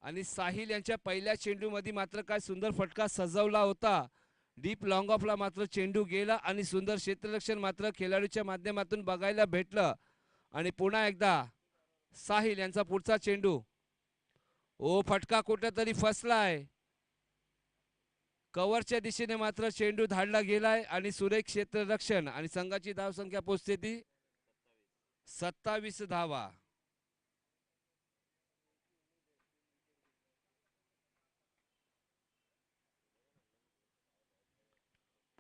आणि साहिल यांच्या पहिल्या चेंडूमध्ये मात्र काय सुंदर फटका सजवला होता। डीप लॉंग ऑफला मात्र चेंडू गेला आणि सुंदर क्षेत्ररक्षण मात्र खेळाडूच्या माध्यमातून बघायला भेटलं। आणि पुन्हा एकदा साहिल यांचा पुढचा चेंडू, ओ फटका कुठेतरी फसलाय। कव्हरच्या दिशेने मात्र चेंडू धाडला गेलाय आणि सुरेख क्षेत्ररक्षण आणि संघाची धावसंख्या पोहोचते ती 27 धावा।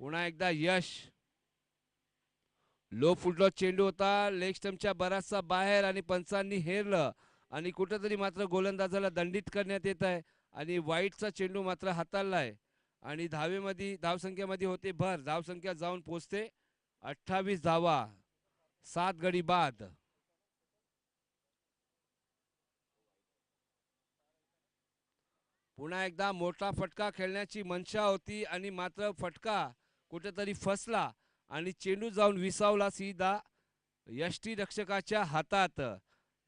पुन्हा एकदा यश, लो फुलटॉस चेंडू होता लेग स्टंपच्या बराचसा बाहेर आणि पंचांनी हेरलं आणि कुठेतरी मात्र गोलंदाजाला दंडित करण्यात येत आहे आणि वाईटचा चेंडू मात्र हाताळलाय आणि धावेमध्ये धावसंख्येमध्ये होते भर। धावसंख्या जाऊन पोहोचते 28 धावा 7 गडी बाद। पुन्हा एकदा मोठा फटका खेळण्याची मनशा होती आणि मात्र फटका कुठेतरी फसला आणि चेंडू जाऊन विसावला सीधा यष्टी रक्षकाच्या हातात।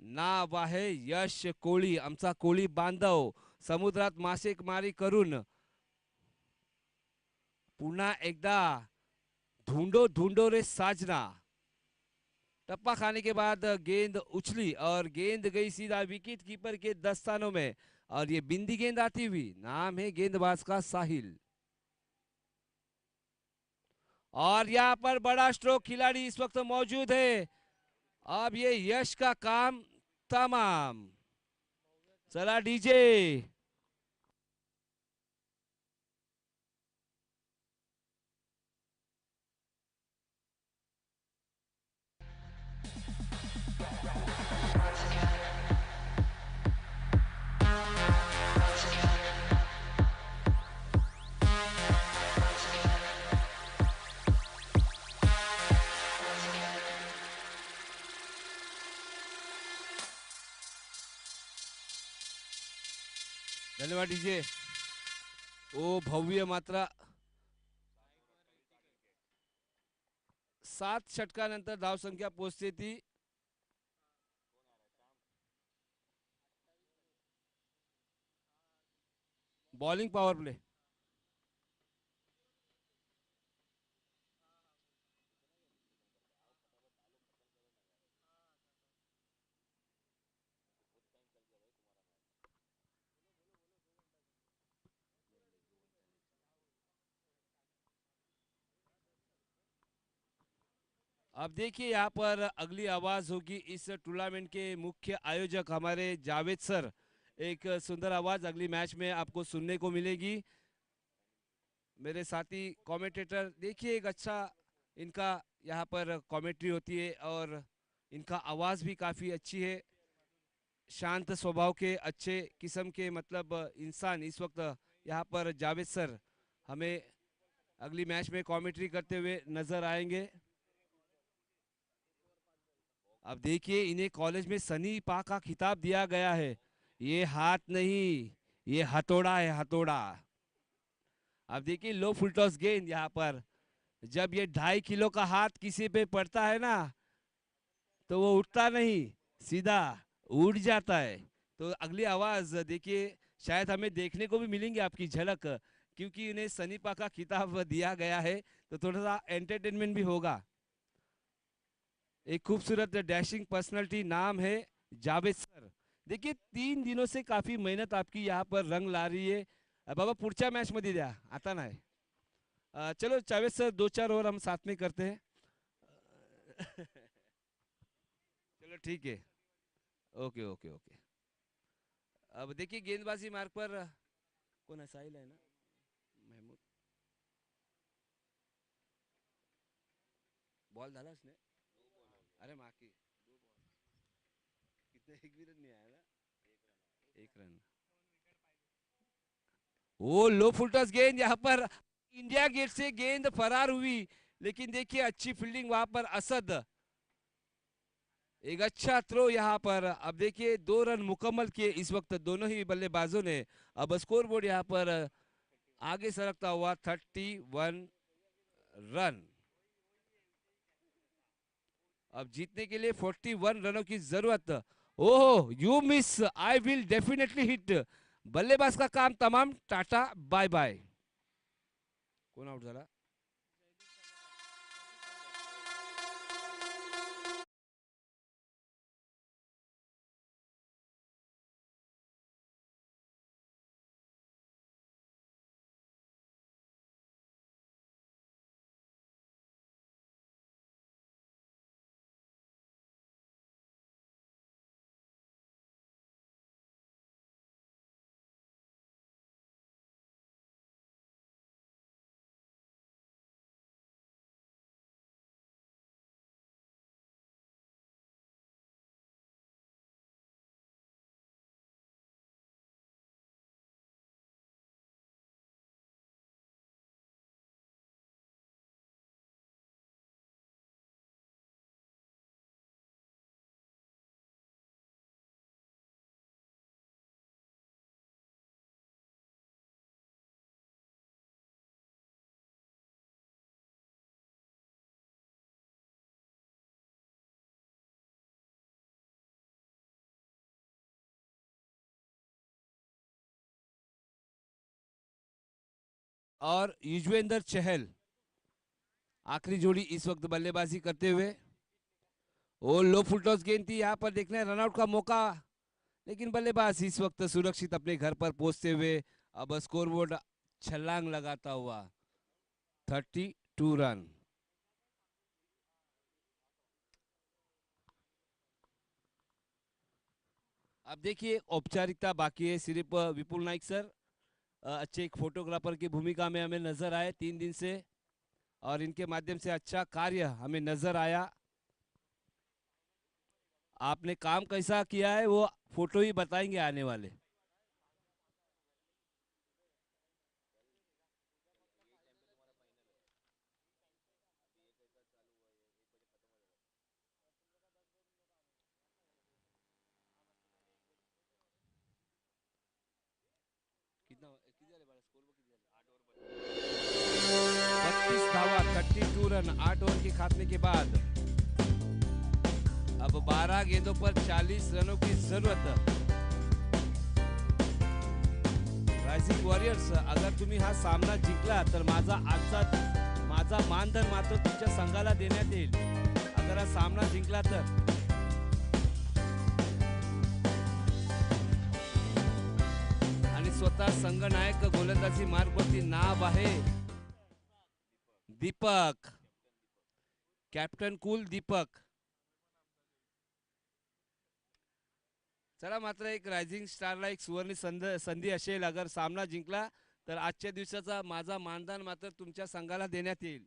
नाव आहे यश कोळी, आमचा कोळी बांधव समुद्रात मासेमारी करून पुन्हा एकदा ढूंढो ढूंढो रे साजना। टप्पा खाने के बाद गेंद उछली और गेंद गई सीधा विकेट कीपर के दस्तानों में और ये बिंदी गेंद आती हुई। नाम है गेंदबाज का साहिल और यहाँ पर बड़ा स्ट्रोक खिलाड़ी इस वक्त मौजूद है। अब ये यश का काम तमाम। चला डीजे। धन्यवाद डीजे। ओ भव्य मात्रा 7 षटकानंतर धावसंख्या पोहोचते ती बॉलिंग पॉवर प्ले। अब देखिए यहाँ पर अगली आवाज होगी इस टूर्नामेंट के मुख्य आयोजक हमारे जावेद सर। एक सुंदर आवाज अगली मैच में आपको सुनने को मिलेगी। मेरे साथी कमेंटेटर देखिए एक अच्छा इनका यहाँ पर कमेंट्री होती है और इनका आवाज भी काफी अच्छी है। शांत स्वभाव के अच्छे किस्म के मतलब इंसान इस वक्त यहाँ पर जावेद सर हमें अगली मैच में कमेंट्री करते हुए नजर आएंगे। अब देखिए इन्हें कॉलेज में सनी पा का खिताब दिया गया है। ये हाथ नहीं, ये हथौड़ा है, हथौड़ा। अब देखिए लो फुल टॉस गेंद यहाँ पर जब ये 2.5 किलो का हाथ किसी पे पड़ता है ना तो वो उठता नहीं, सीधा उठ जाता है। तो अगली आवाज देखिए, शायद हमें देखने को भी मिलेंगी आपकी झलक, क्योंकि इन्हें सनीपा का खिताब दिया गया है, तो थोड़ा सा एंटरटेनमेंट भी होगा। एक खूबसूरत डैशिंग पर्सनालिटी, नाम है जावेद सर। देखिए 3 दिनों से काफी मेहनत आपकी यहाँ पर रंग ला रही है। बाबा पुढच्या मॅच मध्ये द्या, आता नाही। चलो जावेद सर 2-4 और हम साथ में करते हैं। चलो ठीक है, ओके ओके ओके। अब देखिए गेंदबाजी मार्ग पर कौन है, साहिल है ना, महमूद। बॉल डाला उसने, अरे माँ की कितने, एक भी रन नहीं आया ना, 1 रन। वो लो फुलटॉस गेंद, यहाँ पर इंडिया गेट से गेंद फरार हुई, लेकिन देखिए अच्छी फील्डिंग वहां पर असद, एक अच्छा थ्रो यहाँ पर। अब देखिए 2 रन मुकम्मल किए इस वक्त दोनों ही बल्लेबाजों ने। अब स्कोर बोर्ड यहाँ पर आगे सरकता हुआ 31 रन। अब जीतने के लिए 41 रनों की जरूरत। Oh you miss, I will definitely hit. बल्लेबाज का काम तमाम, टाटा बाय बाय। कोण आउट झाला? और युजवेंद्र चहल आखिरी जोड़ी इस वक्त बल्लेबाजी करते हुए। वो लो फुलटॉस गेंद थी, यहाँ पर देखना है रनआउट का मौका, लेकिन बल्लेबाज इस वक्त सुरक्षित अपने घर पर पहुंचते हुए। अब स्कोरबोर्ड छलांग लगाता हुआ 32 रन। अब देखिए औपचारिकता बाकी है, सिर्फ विपुल नाइक सर अच्छे एक फोटोग्राफर की भूमिका में हमें नजर आए 3 दिन से, और इनके माध्यम से अच्छा कार्य हमें नजर आया। आपने काम कैसा किया है वो फोटो ही बताएंगे आने वाले। कितना किती झाले बाळा, स्कोर किती झाले? 32 धावा, 32 रन 8 ओवर के खात्मे के बाद। अब 12 गेंदों पर 40 रनों की जरूरत। रायझिंग वॉरियर्स, अगर तुम्ही हा सामना जिंकला तर माझा मानधन मात्र तुमच्या संघाला देण्यात येईल। अगर हा सामना जिंकला तर। आणि स्वतः संघनायक गोलंदाजी मार्गवरती नाव आहे दीपक, कॅप्टन कूल दीपक। चला मात्र एक रायझिंग स्टारला एक सुवर्ण संधी असेल, अगर सामना जिंकला तर आजच्या दिवसाचा माझा मानधन मात्र तुमच्या संघाला देण्यात येईल।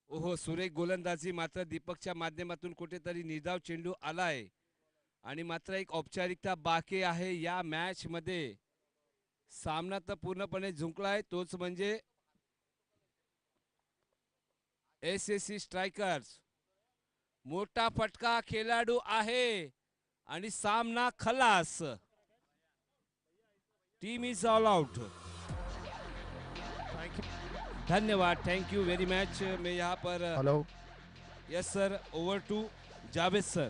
ओहो सुरेख गोलंदाजी मात्र दीपकच्या माध्यमातून कुठेतरी निर्धाव चेंडू आलाय, आणि मात्र एक औपचारिकता बाकी आहे या मॅच मध्ये। सामना तर पूर्णपणे जिंकलाय, तोच म्हणजे एसएससी स्ट्रायकर्स। मोठा फटका खेळाडू आहे आणि सामना खलास. Team is all out. Thank you. धन्यवाद, थैंक यू वेरी मच. मैं यहाँ पर Hello. Yes sir, over to Javed sir.